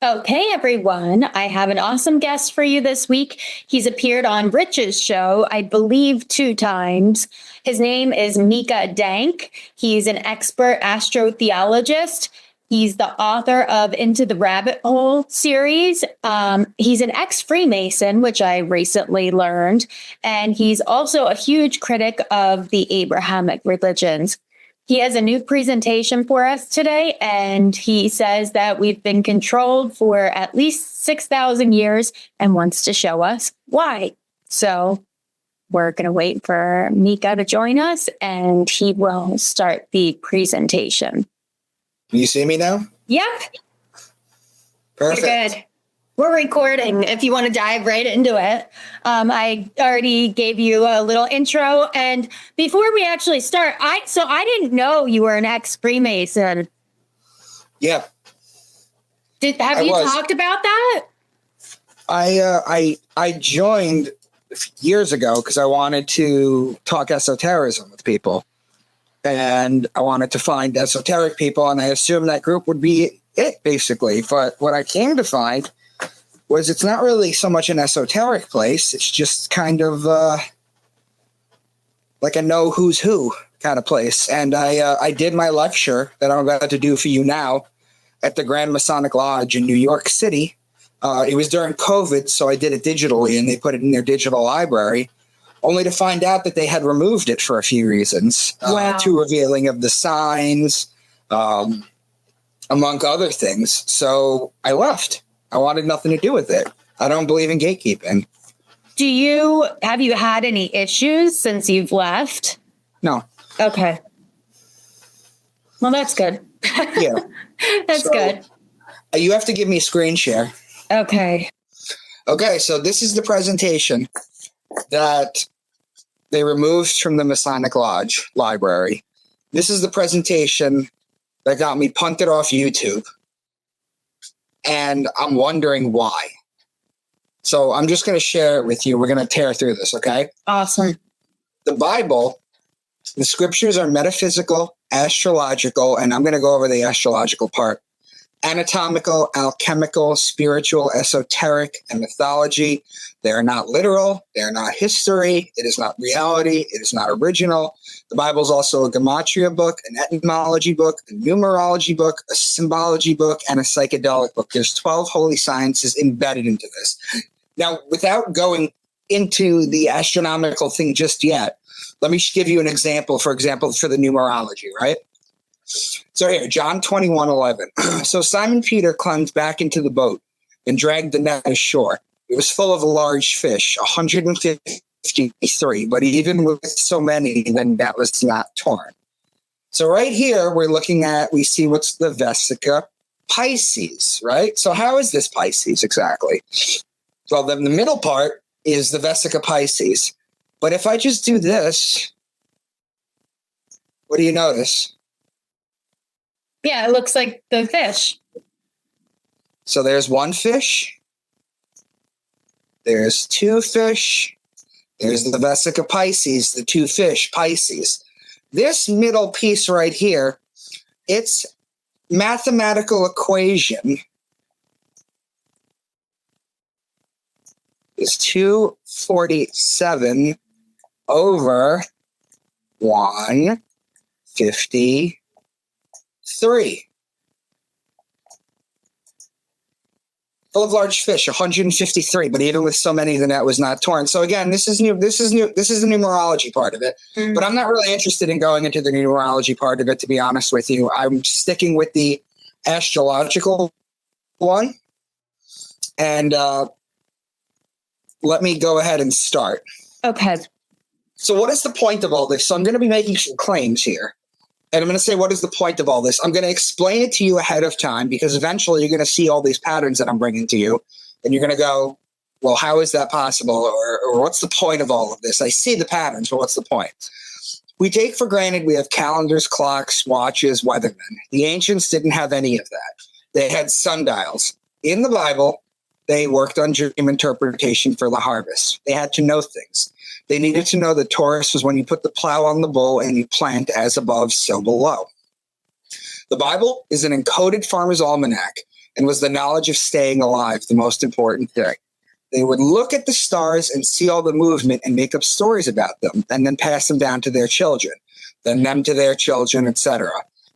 Okay, everyone. I have an awesome guest for you this week. He's appeared on Rich's show, I believe, 2 times. His name is Micah Dank. He's an expert astrotheologist. He's the author of Into the Rabbit Hole series. He's an ex-Freemason, which I recently learned. And he's also a huge critic of the Abrahamic religions. He has a new presentation for us today, and he says that we've been controlled for at least 6,000 years and wants to show us why. So we're going to wait for Micah to join us, and he will start the presentation. Can you see me now? Yep. Perfect. You're good. We're recording if you want to dive right into it. I already gave you a little intro. And before we actually start, I didn't know you were an ex-Freemason. Yeah. Have you talked about that? I joined years ago because I wanted to talk esotericism with people. And I wanted to find esoteric people, and I assumed that group would be it, basically. But what I came to find was it's not really so much an esoteric place. It's just kind of like a know who's who kind of place. And I did my lecture that I'm about to do for you now at the Grand Masonic Lodge in New York City. It was during COVID, so I did it digitally, and they put it in their digital library, only to find out that they had removed it for a few reasons. Wow. Too revealing of the signs, among other things. So I left. I wanted nothing to do with it. I don't believe in gatekeeping. Have you had any issues since you've left? No. Okay. Well, that's good. Yeah. That's good. You have to give me screen share. Okay. Okay, so this is the presentation that they removed from the Masonic Lodge library. This is the presentation that got me punted off YouTube. And I'm wondering why. So I'm just going to share it with you. We're going to tear through this, okay? Awesome. The Bible, the scriptures are metaphysical, astrological, and I'm going to go over the astrological part. Anatomical, alchemical, spiritual, esoteric, and mythology. They are not literal. They are not history. It is not reality. It is not original. The Bible is also a gematria book, an etymology book, a numerology book, a symbology book, and a psychedelic book. There's 12 holy sciences embedded into this. Now, without going into the astronomical thing just yet, let me give you an example, for the numerology, right? So here, John 21:11. So Simon Peter climbed back into the boat and dragged the net ashore. It was full of large fish, 153, but even with so many, then that was not torn. So right here, we see what's the Vesica Pisces, right? So how is this Pisces exactly? Well, then the middle part is the Vesica Pisces. But if I just do this, what do you notice? Yeah, it looks like the fish. So there's one fish. There's 2 fish. There's the Vesica Pisces, the 2 fish, Pisces. This middle piece right here, it's mathematical equation is 247 over 153. Full of large fish, 153, but even with so many, the net was not torn. So again, this is new. This is the numerology part of it. Mm-hmm. But I'm not really interested in going into the numerology part of it, to be honest with you. I'm sticking with the astrological one. And let me go ahead and start. Okay. So what is the point of all this? So I'm going to be making some claims here. And I'm going to say, what is the point of all this? I'm going to explain it to you ahead of time, because eventually you're going to see all these patterns that I'm bringing to you. And you're going to go, well, how is that possible? Or what's the point of all of this? I see the patterns, but what's the point? We take for granted we have calendars, clocks, watches, weathermen. The ancients didn't have any of that. They had sundials. In the Bible, they worked on dream interpretation for the harvest. They had to know things. They needed to know that Taurus was when you put the plow on the bull and you plant as above, so below. The Bible is an encoded farmer's almanac. And was the knowledge of staying alive the most important thing? They would look at the stars and see all the movement and make up stories about them and then pass them down to their children, then them to their children, etc.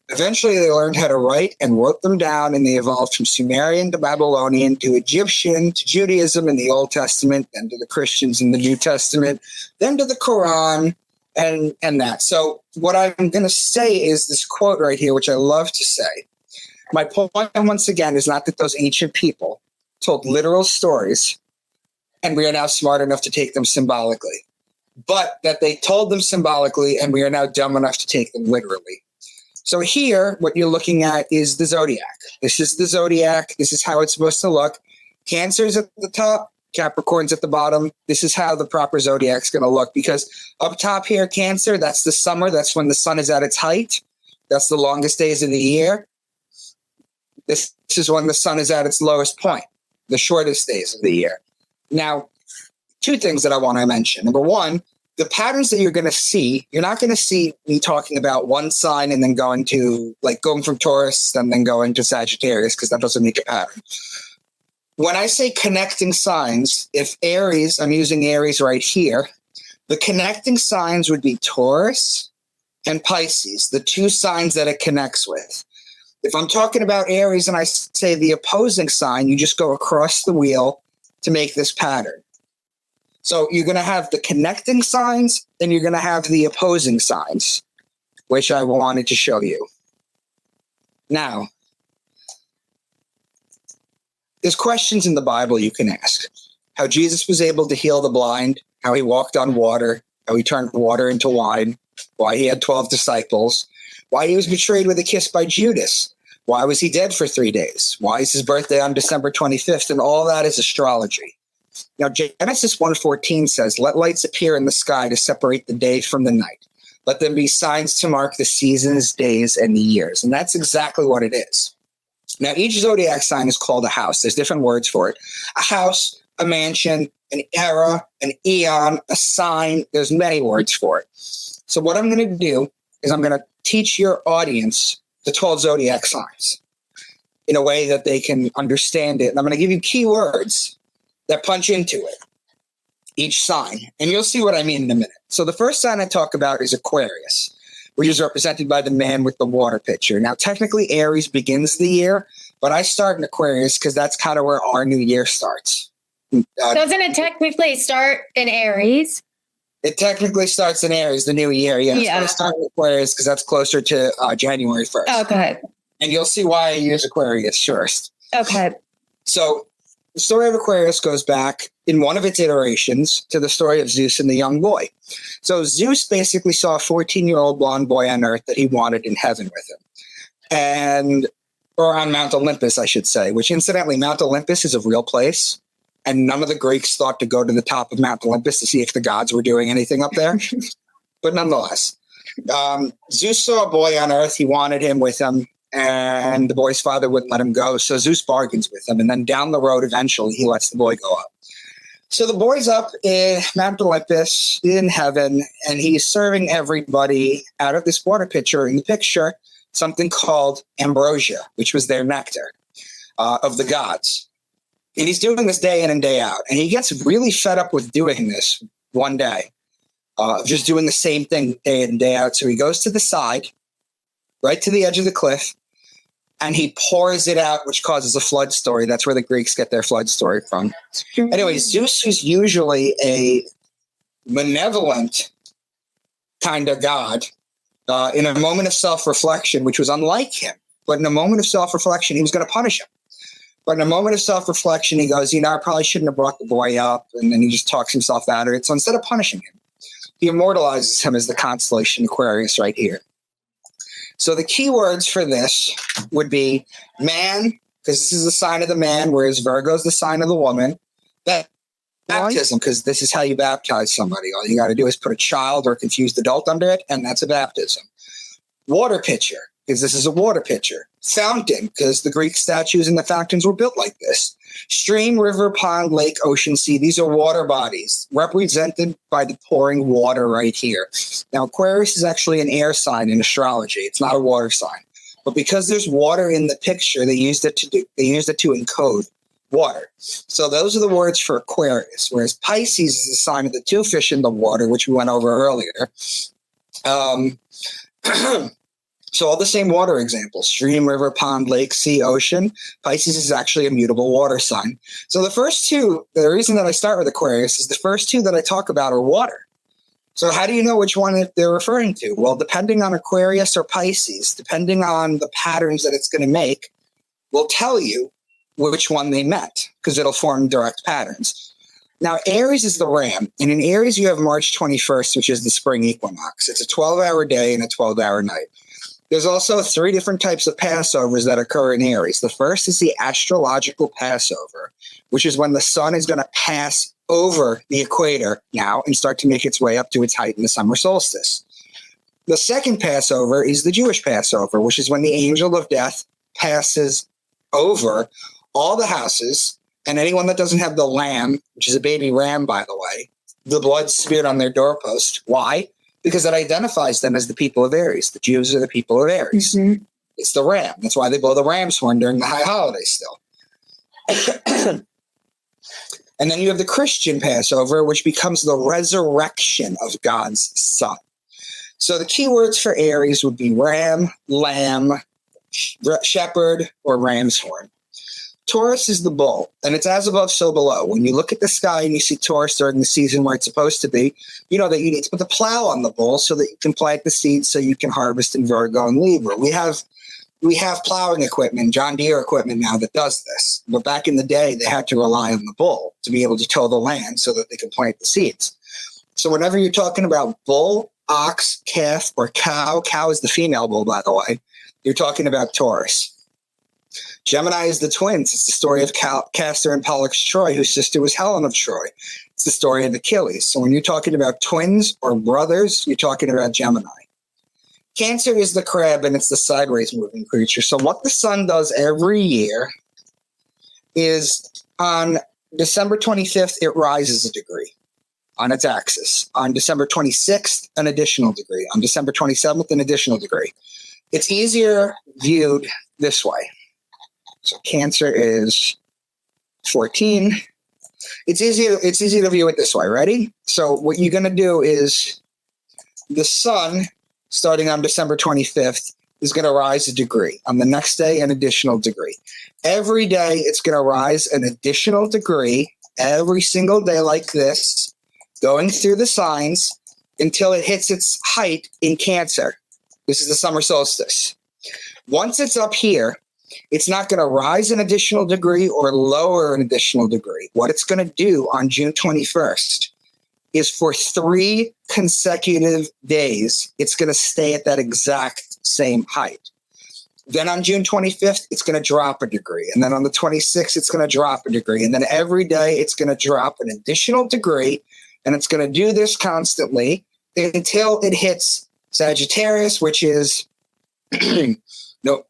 Eventually, they learned how to write and wrote them down, and they evolved from Sumerian to Babylonian to Egyptian to Judaism in the Old Testament, then to the Christians in the New Testament, then to the Quran, and that. So what I'm going to say is this quote right here, which I love to say. My point, once again, is not that those ancient people told literal stories, and we are now smart enough to take them symbolically, but that they told them symbolically, and we are now dumb enough to take them literally. So here, what you're looking at is the zodiac. This is the zodiac. This is how it's supposed to look. Cancer's at the top, Capricorn's at the bottom. This is how the proper zodiac's going to look, because up top here, Cancer, that's the summer. That's when the sun is at its height. That's the longest days of the year. This is when the sun is at its lowest point, the shortest days of the year. Now, two things that I want to mention. Number one, the patterns that you're going to see, you're not going to see me talking about one sign and then going from Taurus and then going to Sagittarius, because that doesn't make a pattern. When I say connecting signs, if Aries, I'm using Aries right here, the connecting signs would be Taurus and Pisces, the two signs that it connects with. If I'm talking about Aries and I say the opposing sign, you just go across the wheel to make this pattern. So you're going to have the connecting signs and you're going to have the opposing signs, which I wanted to show you. Now, there's questions in the Bible you can ask. How Jesus was able to heal the blind, how he walked on water, how he turned water into wine, why he had 12 disciples, why he was betrayed with a kiss by Judas, why was he dead for 3 days, why is his birthday on December 25th, and all that is astrology. Now, Genesis 1:14 says, "Let lights appear in the sky to separate the day from the night. Let them be signs to mark the seasons, days, and the years." And that's exactly what it is. Now, each zodiac sign is called a house. There's different words for it. A house, a mansion, an era, an eon, a sign. There's many words for it. So what I'm going to do is I'm going to teach your audience the 12 zodiac signs in a way that they can understand it. And I'm going to give you keywords that punch into it, each sign. And you'll see what I mean in a minute. So the first sign I talk about is Aquarius, which is represented by the man with the water pitcher. Now, technically, Aries begins the year, but I start in Aquarius because that's kind of where our new year starts. Doesn't it technically start in Aries? It technically starts in Aries, the new year, yes. Yeah. But I start with Aquarius because that's closer to January 1st. Okay. And you'll see why I use Aquarius first. Okay. So the story of Aquarius goes back in one of its iterations to the story of Zeus and the young boy. So Zeus basically saw a 14-year-old blonde boy on Earth that he wanted in heaven with him. Or on Mount Olympus, I should say, which incidentally, Mount Olympus is a real place. And none of the Greeks thought to go to the top of Mount Olympus to see if the gods were doing anything up there. But nonetheless, Zeus saw a boy on Earth. He wanted him with him. And the boy's father wouldn't let him go. So Zeus bargains with him. And then down the road, eventually, he lets the boy go up. So the boy's up in Mount Olympus in heaven, and he's serving everybody out of this water pitcher. In the picture, something called ambrosia, which was their nectar of the gods. And he's doing this day in and day out. And he gets really fed up with doing this one day, just doing the same thing day in and day out. So he goes to the side, right to the edge of the cliff, and he pours it out, which causes a flood story. That's where the Greeks get their flood story from. Anyway, Zeus is usually a benevolent kind of god. In a moment of self-reflection, which was unlike him, but in a moment of self-reflection, he was going to punish him. But in a moment of self-reflection, he goes, I probably shouldn't have brought the boy up. And then he just talks himself out of it. So instead of punishing him, he immortalizes him as the constellation Aquarius right here. So the key words for this would be man, because this is the sign of the man, whereas Virgo is the sign of the woman. Baptism, because this is how you baptize somebody. All you got to do is put a child or a confused adult under it, and that's a baptism. Water pitcher, because this is a water pitcher. Fountain, because the Greek statues and the fountains were built like this. Stream, river, pond, lake, ocean, sea. These are water bodies represented by the pouring water right here. Now, Aquarius is actually an air sign in astrology. It's not a water sign. But because there's water in the picture, they used it to encode water. So those are the words for Aquarius, whereas Pisces is the sign of the two fish in the water, which we went over earlier. So all the same water examples: stream, river, pond, lake, sea, ocean. Pisces is actually a mutable water sign. So the first two, the reason that I start with Aquarius is the first two that I talk about are water. So how do you know which one they're referring to? Well, depending on Aquarius or Pisces, depending on the patterns that it's going to make, will tell you which one they meant, because it'll form direct patterns. Now, Aries is the ram, and in Aries you have March 21st, which is the spring equinox. It's a 12-hour day and a 12-hour night. There's also 3 different types of Passovers that occur in Aries. The first is the astrological Passover, which is when the sun is going to pass over the equator now and start to make its way up to its height in the summer solstice. The second Passover is the Jewish Passover, which is when the angel of death passes over all the houses, and anyone that doesn't have the lamb, which is a baby ram, by the way, the blood smeared on their doorpost. Why? Because it identifies them as the people of Aries. The Jews are the people of Aries. Mm-hmm. It's the ram. That's why they blow the ram's horn during the high holidays still. And then you have the Christian Passover, which becomes the resurrection of God's son. So the key words for Aries would be ram, lamb, shepherd, or ram's horn. Taurus is the bull, and it's as above, so below. When you look at the sky and you see Taurus during the season where it's supposed to be, you know that you need to put the plow on the bull so that you can plant the seeds so you can harvest in Virgo and Libra. We have plowing equipment, John Deere equipment now that does this. But back in the day, they had to rely on the bull to be able to till the land so that they could plant the seeds. So whenever you're talking about bull, ox, calf, or cow is the female bull, by the way, you're talking about Taurus. Gemini is the twins. It's the story of Castor and Pollux Troy, whose sister was Helen of Troy. It's the story of Achilles. So when you're talking about twins or brothers, you're talking about Gemini. Cancer is the crab, and it's the sideways moving creature. So what the sun does every year is on December 25th, it rises a degree on its axis. On December 26th, an additional degree. On December 27th, an additional degree. It's easier viewed this way. So Cancer is 14. It's easy to view it this way. Ready? So what you're going to do is the sun, starting on December 25th, is going to rise a degree. On the next day, an additional degree. Every day, it's going to rise an additional degree every single day like this, going through the signs until it hits its height in Cancer. This is the summer solstice. Once it's up here, it's not going to rise an additional degree or lower an additional degree. What it's going to do on June 21st is for 3 consecutive days, it's going to stay at that exact same height. Then on June 25th, it's going to drop a degree. And then on the 26th, it's going to drop a degree. And then every day, it's going to drop an additional degree. And it's going to do this constantly until it hits Sagittarius, which is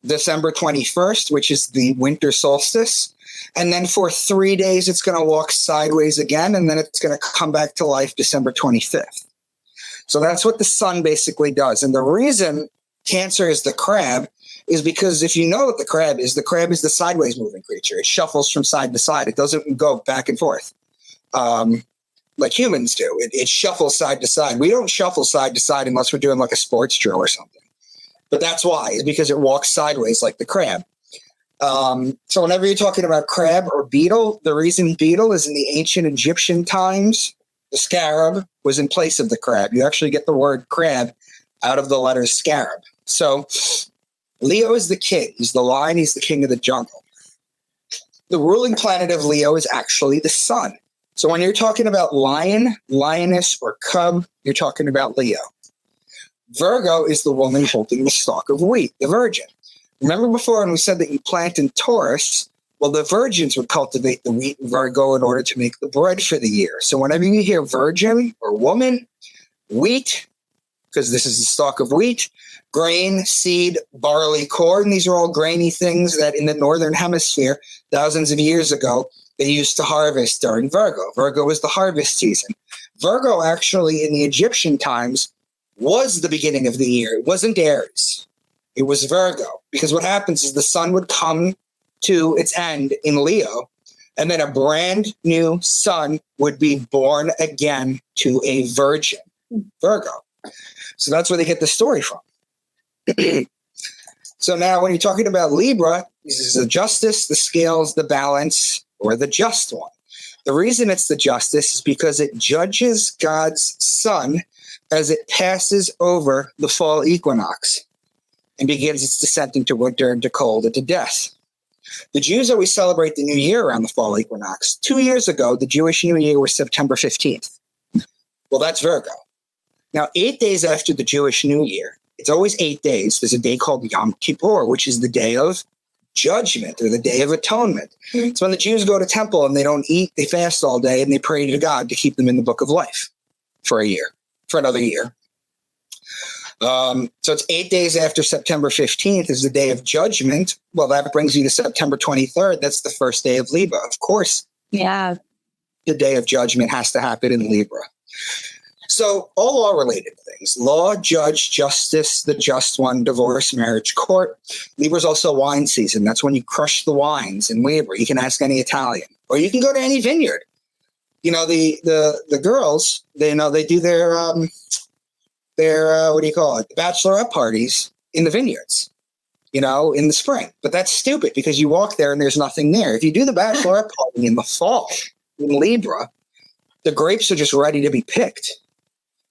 December 21st, which is the winter solstice. And then for 3 days, it's going to walk sideways again, and then it's going to come back to life December 25th. So that's what the sun basically does. And the reason Cancer is the crab is because if you know what the crab is the sideways moving creature. It shuffles from side to side. It doesn't go back and forth like humans do. It shuffles side to side. We don't shuffle side to side unless we're doing like a sports drill or something. But that's why, is because it walks sideways like the crab. So whenever you're talking about crab or beetle, the reason beetle is in the ancient Egyptian times, the scarab was in place of the crab. You actually get the word crab out of the letter scarab. So Leo is the king. He's the lion. He's the king of the jungle. The ruling planet of Leo is actually the sun. So when you're talking about lion, lioness, or cub, you're talking about Leo. Virgo is the woman holding the stalk of wheat, the virgin. Remember before when we said that you plant in Taurus? Well, the virgins would cultivate the wheat in Virgo in order to make the bread for the year. So whenever you hear virgin or woman, wheat, because this is the stalk of wheat, grain, seed, barley, corn, these are all grainy things that in the northern hemisphere, thousands of years ago, they used to harvest during Virgo. Virgo was the harvest season. Virgo actually in the Egyptian times was the beginning of the year. It wasn't Aries. It was Virgo. Because what happens is the sun would come to its end in Leo, and then a brand new sun would be born again to a virgin, Virgo. So that's where they get the story from. So now when you're talking about Libra, this is the justice, the scales, the balance, or the just one. The reason it's the justice is because it judges God's sun as it passes over the fall equinox and begins its descent into winter, into cold, into death. The Jews always celebrate the new year around the fall equinox. 2 years ago, the Jewish New Year was September 15th. Well, that's Virgo. Now, 8 days after the Jewish New Year, it's always 8 days. There's a day called Yom Kippur, which is the day of judgment or the day of atonement. It's when the Jews go to temple and they don't eat, they fast all day, and they pray to God to keep them in the book of life for another year. So it's 8 days after September 15th is the day of judgment. Well, that brings you to September 23rd. That's the first day of Libra. Of course, Yeah. the day of judgment has to happen in Libra. So all law-related things: law, judge, justice, the just one, divorce, marriage, court. Libra's also wine season. That's when you crush the wines in Libra. You can ask any Italian, or you can go to any vineyard. You know, the girls, they do their what do you call it? Bachelorette parties in the vineyards, in the spring. But that's stupid because you walk there and there's nothing there. If you do the bachelorette party in the fall in Libra, the grapes are just ready to be picked.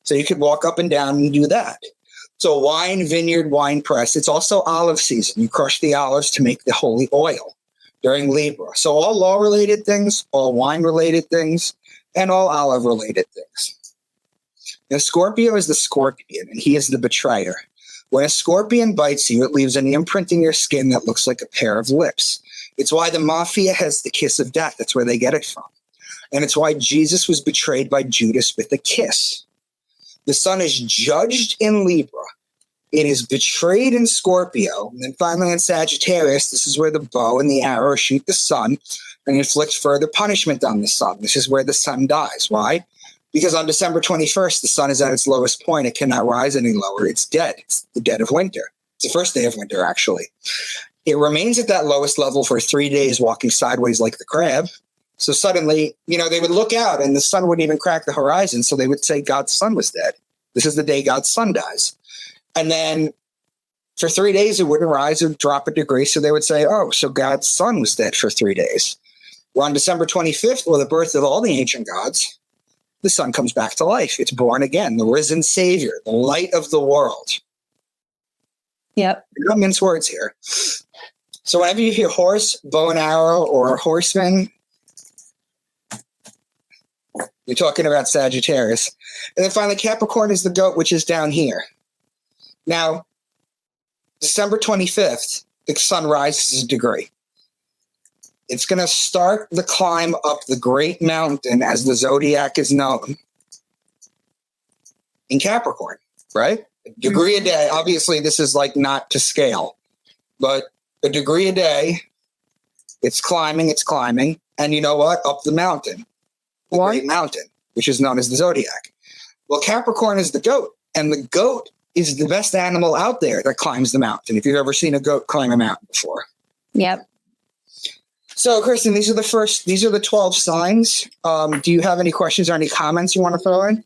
So you could walk up and down and do that. So wine, vineyard, wine press. It's also olive season. You crush the olives to make the holy oil during Libra. So all law-related things, all wine-related things, and all olive-related things. Now, Scorpio is the scorpion, and he is the betrayer. When a scorpion bites you, it leaves an imprint in your skin that looks like a pair of lips. It's why the mafia has the kiss of death. That's where they get it from. And it's why Jesus was betrayed by Judas with a kiss. The sun is judged in Libra. It is betrayed in Scorpio. And then finally in Sagittarius, this is where the bow and the arrow shoot the sun and inflict further punishment on the sun. This is where the sun dies. Why? Because on December 21st, the sun is at its lowest point. It cannot rise any lower. It's dead. It's the dead of winter. It's the first day of winter, actually. It remains at that lowest level for 3 days, walking sideways like the crab. So suddenly, they would look out and the sun wouldn't even crack the horizon. So they would say God's sun was dead. This is the day God's sun dies. And then for 3 days, it wouldn't rise or drop a degree. So they would say, oh, so God's sun was dead for 3 days. Well, on December 25th, the birth of all the ancient gods, the sun comes back to life. It's born again, the risen Savior, the light of the world. Yep. No mince words here. So whenever you hear horse, bow and arrow, or horseman, you're talking about Sagittarius. And then finally, Capricorn is the goat, which is down here. Now, December 25th, the sun rises a degree. It's going to start the climb up the great mountain, as the zodiac is known, in Capricorn, right? A degree a day. Obviously, this is like not to scale, but a degree a day. It's climbing. And you know what? Up the mountain. The great mountain, which is known as the zodiac. Well, Capricorn is the goat, and the goat is the best animal out there that climbs the mountain. If you've ever seen a goat climb a mountain before. Yep. So, Kristen, these are the 12 signs. Do you have any questions or any comments you want to throw in?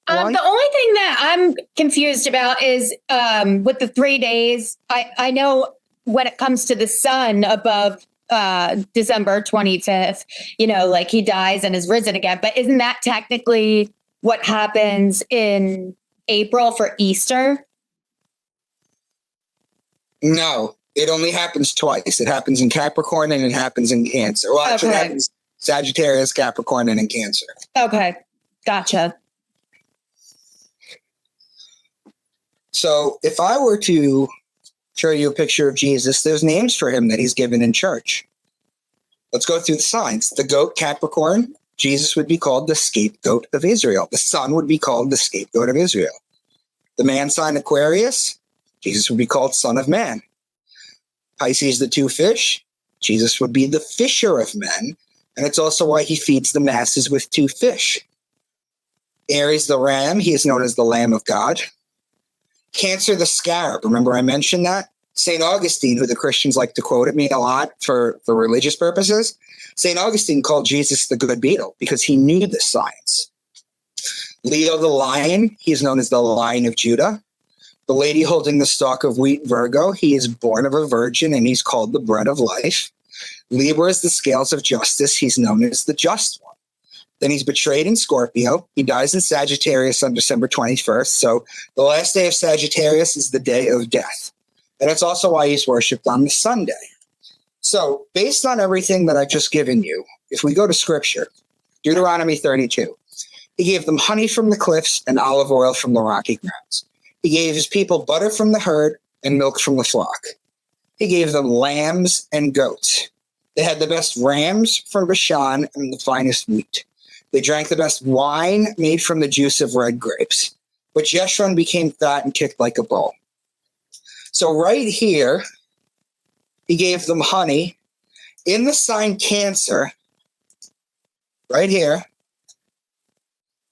The only thing that I'm confused about is with the 3 days, I know when it comes to the sun above December 25th, like he dies and is risen again. But isn't that technically what happens in April for Easter? No, it only happens twice. It happens in Capricorn and it happens in Cancer. Well, actually, it happens Sagittarius, Capricorn, and in Cancer. Okay, gotcha. So if I were to show you a picture of Jesus, there's names for him that he's given in church. Let's go through the signs. The goat, Capricorn, Jesus would be called the scapegoat of Israel. The sun would be called the scapegoat of Israel. The man sign, Aquarius, Jesus would be called Son of Man. Pisces, the two fish, Jesus would be the fisher of men. And it's also why he feeds the masses with 2 fish. Aries, the ram, he is known as the Lamb of God. Cancer, the scarab. Remember I mentioned that? St. Augustine, who the Christians like to quote at me a lot for religious purposes, St. Augustine called Jesus the good beetle because he knew the science. Leo the lion, he's known as the Lion of Judah. The lady holding the stalk of wheat, Virgo, he is born of a virgin and he's called the bread of life. Libra is the scales of justice, he's known as the just one. Then he's betrayed in Scorpio. He dies in Sagittarius on December 21st. So the last day of Sagittarius is the day of death. And it's also why he's worshipped on the Sunday. So based on everything that I've just given you, if we go to scripture, Deuteronomy 32, he gave them honey from the cliffs and olive oil from the rocky grounds. He gave his people butter from the herd and milk from the flock. He gave them lambs and goats. They had the best rams from Bashan and the finest wheat. They drank the best wine made from the juice of red grapes. But Jeshurun became fat and kicked like a bull. So right here, he gave them honey. In the sign Cancer, right here,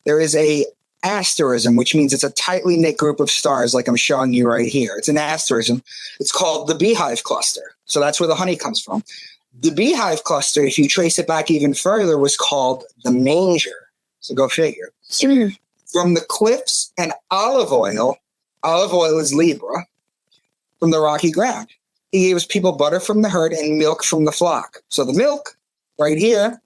there is a asterism, which means it's a tightly knit group of stars like I'm showing you right here. It's an asterism. It's called the beehive cluster. So that's where the honey comes from. The beehive cluster, if you trace it back even further, was called the manger. So go figure. From the cliffs and olive oil is Libra, from the rocky ground. He gave his people butter from the herd and milk from the flock. So the milk, right here,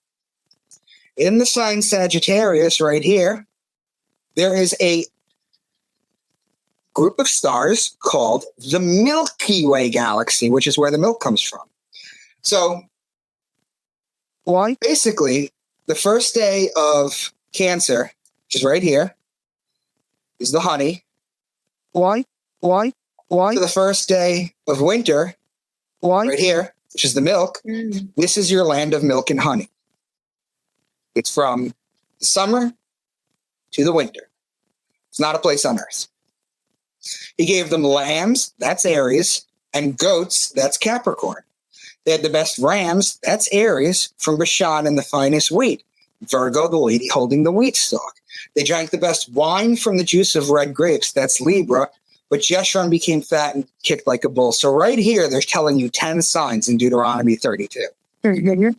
in the sign Sagittarius, right here, there is a group of stars called the Milky Way galaxy, which is where the milk comes from. So, basically, the first day of Cancer, which is right here, is the honey. So the first day of winter, right here, which is the milk, this is your land of milk and honey. It's from the summer to the winter. It's not a place on earth. He gave them lambs, that's Aries, and goats, that's Capricorn. They had the best rams, that's Aries, from Bashan and the finest wheat. Virgo, the lady holding the wheat stalk. They drank the best wine from the juice of red grapes, that's Libra. But Jeshurun became fat and kicked like a bull. So right here, they're telling you 10 signs in Deuteronomy 32.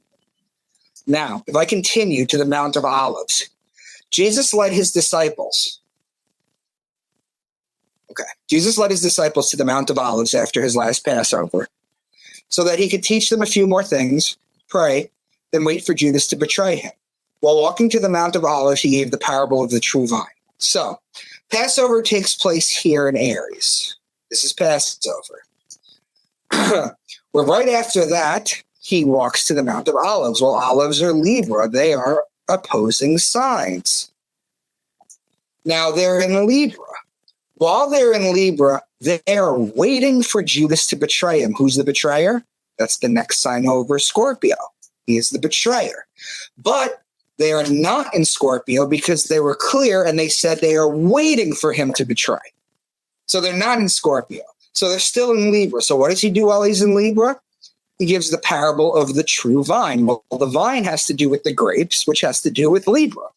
Now, if I continue to the Mount of Olives, Jesus led his disciples. Jesus led his disciples to the Mount of Olives after his last Passover so that he could teach them a few more things, pray, then wait for Judas to betray him. While walking to the Mount of Olives, he gave the parable of the true vine. So, Passover takes place here in Aries. This is Passover. Well, right after that, he walks to the Mount of Olives. Well, olives are Libra. They are opposing signs. Now they're in Libra. While they're in Libra, they are waiting for Judas to betray him. Who's the betrayer? That's the next sign over, Scorpio. He is the betrayer. But they are not in Scorpio because they were clear and they said they are waiting for him to betray. So they're not in Scorpio. So they're still in Libra. So what does he do while he's in Libra? He gives the parable of the true vine. Well, the vine has to do with the grapes, which has to do with Libra.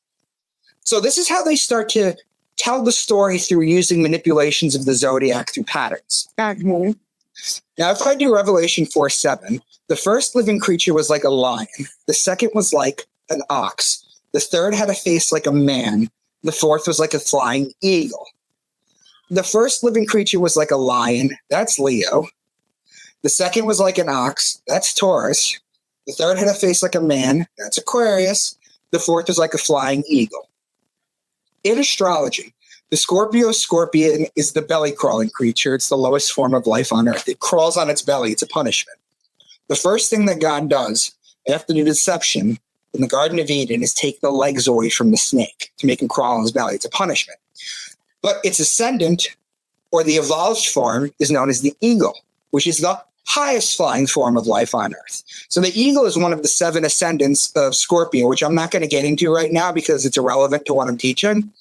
So this is how they start to tell the story through using manipulations of the zodiac through patterns. Now, if I do Revelation 4:7, the first living creature was like a lion. The second was like an ox. The third had a face like a man. The fourth was like a flying eagle. The first living creature was like a lion. That's Leo. The second was like an ox. That's Taurus. The third had a face like a man. That's Aquarius. The fourth was like a flying eagle. In astrology, the scorpion is the belly-crawling creature. It's the lowest form of life on earth. It crawls on its belly. It's a punishment. The first thing that God does after the deception in the Garden of Eden is take the legs away from the snake to make him crawl on his belly. It's a punishment. But its ascendant, or the evolved form, is known as the eagle, which is the highest flying form of life on earth. So the eagle is one of the 7 ascendants of Scorpio, which I'm not going to get into right now because it's irrelevant to what I'm teaching.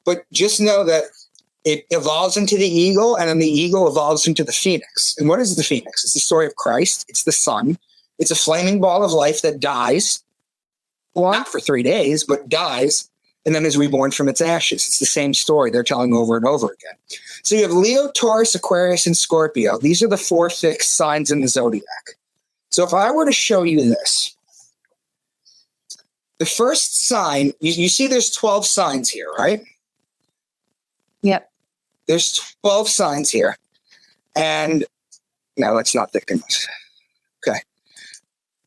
But just know that it evolves into the eagle, and then the eagle evolves into the phoenix. And what is the phoenix? It's the story of Christ. It's the sun. It's a flaming ball of life that dies, not for 3 days, but dies, and then is reborn from its ashes. It's the same story they're telling over and over again. So you have Leo, Taurus, Aquarius, and Scorpio. These are the 4 fixed signs in the zodiac. So if I were to show you this, the first sign, you see there's 12 signs here, right? Yep. There's 12 signs here. And now let's not thicken this. Okay.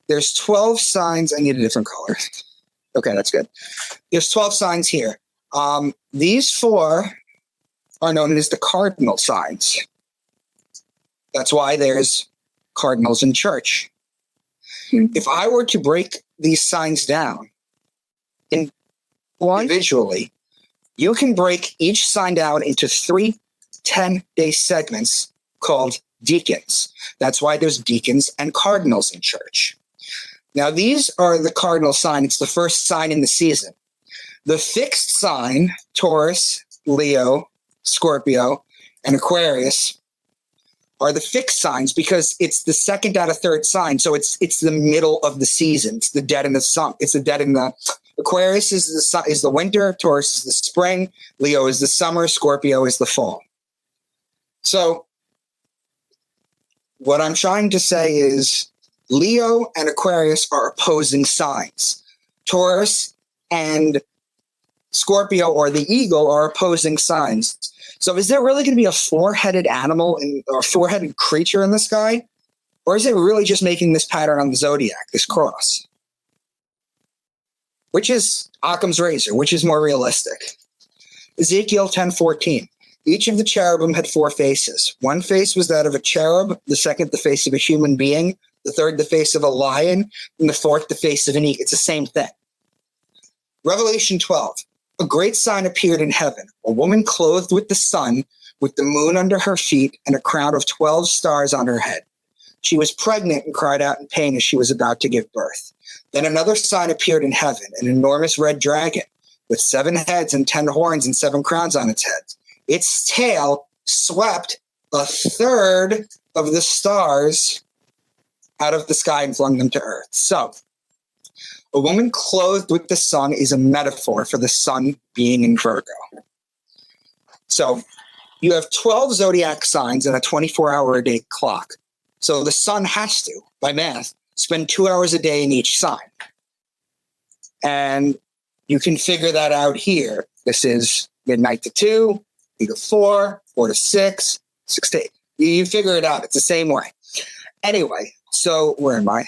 There's 12 signs. I need a different color. Okay, that's good. There's 12 signs here. These 4 are known as the cardinal signs. That's why there's cardinals in church. If I were to break these signs down individually, you can break each sign down into 3 10-day segments called deacons. That's why there's deacons and cardinals in church. Now, these are the cardinal sign. It's the first sign in the season. The fixed sign, Taurus, Leo, Scorpio, and Aquarius, are the fixed signs because it's the second out of third sign. So it's the middle of the season. It's the dead in the sun. It's the dead in the Aquarius is the winter, Taurus is the spring, Leo is the summer, Scorpio is the fall. So what I'm trying to say is Leo and Aquarius are opposing signs. Taurus and Scorpio, or the eagle, are opposing signs. So is there really going to be a 4-headed animal or 4-headed creature in the sky? Or is it really just making this pattern on the zodiac, this cross? Which is Occam's razor? Which is more realistic? Ezekiel 10:14. Each of the cherubim had 4 faces. One face was that of a cherub, the second the face of a human being, the third the face of a lion, and the fourth the face of an eagle. It's the same thing. Revelation 12. A great sign appeared in heaven, a woman clothed with the sun, with the moon under her feet, and a crown of 12 stars on her head. She was pregnant and cried out in pain as she was about to give birth. Then another sign appeared in heaven, an enormous red dragon, with 7 heads and 10 horns and 7 crowns on its head. Its tail swept a third of the stars out of the sky and flung them to earth. So, a woman clothed with the sun is a metaphor for the sun being in Virgo. So, you have 12 zodiac signs and a 24-hour-a-day clock. So, the sun has to, by math, spend 2 hours a day in each sign. And you can figure that out here. This is midnight to 2, 3 to 4, 4 to 6, 6 to 8. You figure it out. It's the same way. Anyway, so where am I?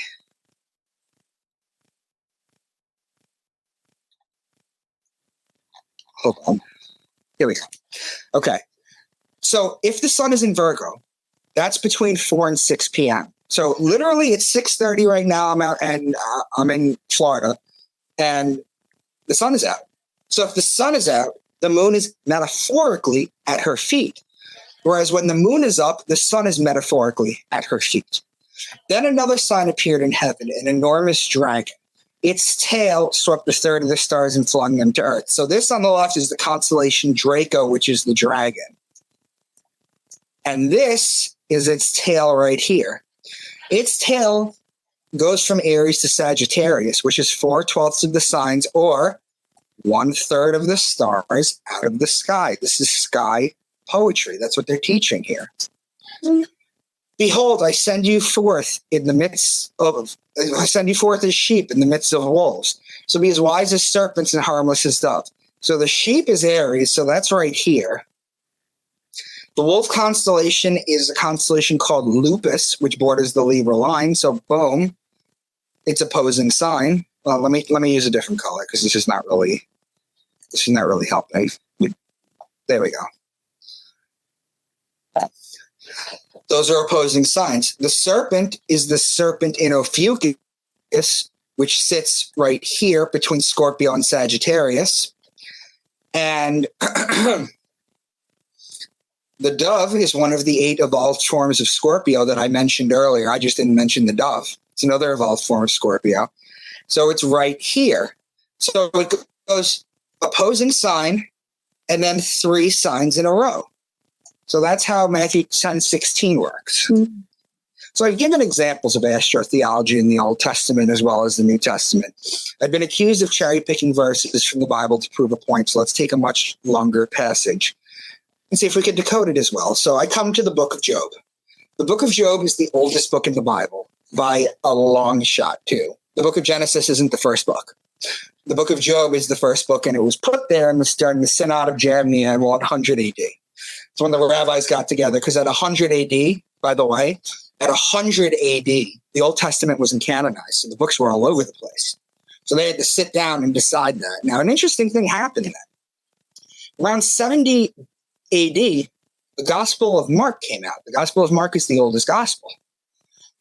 Hold on. Here we go. Okay. So if the sun is in Virgo, that's between 4 and 6 p.m. So literally it's 6:30 right now. I'm out and I'm in Florida and the sun is out. So if the sun is out, the moon is metaphorically at her feet. Whereas when the moon is up, the sun is metaphorically at her feet. Then another sign appeared in heaven, an enormous dragon. Its tail swept a third of the stars and flung them to earth. So this on the left is the constellation Draco, which is the dragon. And this is its tail right here. Its tail goes from Aries to Sagittarius, which is 4/12 of the signs, or 1/3 of the stars out of the sky. This is sky poetry. That's what they're teaching here. Behold, I send you forth as sheep in the midst of wolves. So be as wise as serpents and harmless as doves. So the sheep is Aries, so that's right here. The wolf constellation is a constellation called Lupus, which borders the Libra line. So boom, it's opposing sign. Well, let me use a different color because this is not really helping. There we go. Those are opposing signs. The serpent is the serpent in Ophiuchus, which sits right here between Scorpio and Sagittarius. And the dove is one of the 8 evolved forms of Scorpio that I mentioned earlier. I just didn't mention the dove. It's another evolved form of Scorpio. So it's right here. So it goes opposing sign and then 3 signs in a row. So that's how Matthew 10:16 works. Mm-hmm. So I've given examples of astrotheology in the Old Testament as well as the New Testament. I've been accused of cherry-picking verses from the Bible to prove a point, so let's take a much longer passage and see if we can decode it as well. So I come to the book of Job. The book of Job is the oldest book in the Bible by a long shot, too. The book of Genesis isn't the first book. The book of Job is the first book, and it was put there during the Synod of Jamnia in 100 AD. It's when the rabbis got together, because at 100 AD, by the way, at 100 AD, the Old Testament wasn't canonized, so the books were all over the place. So they had to sit down and decide that. Now, an interesting thing happened then. Around 70 AD, the Gospel of Mark came out. The Gospel of Mark is the oldest gospel.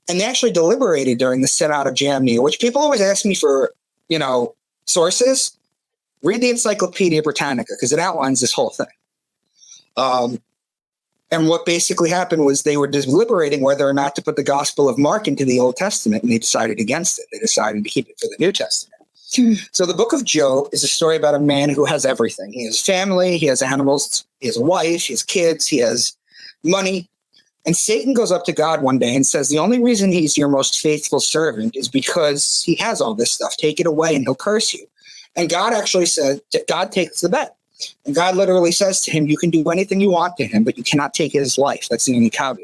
And they actually deliberated during the Synod of Jamnia, which people always ask me for, sources. Read the Encyclopedia Britannica, because it outlines this whole thing. And what basically happened was they were deliberating whether or not to put the Gospel of Mark into the Old Testament, and they decided against it. They decided to keep it for the New Testament. So the book of Job is a story about a man who has everything. He has family, he has animals, he has a wife, he has kids, he has money. And Satan goes up to God one day and says, the only reason he's your most faithful servant is because he has all this stuff. Take it away and he'll curse you. And God actually said, God takes the bet. And God literally says to him, you can do anything you want to him, but you cannot take his life. That's the only caveat.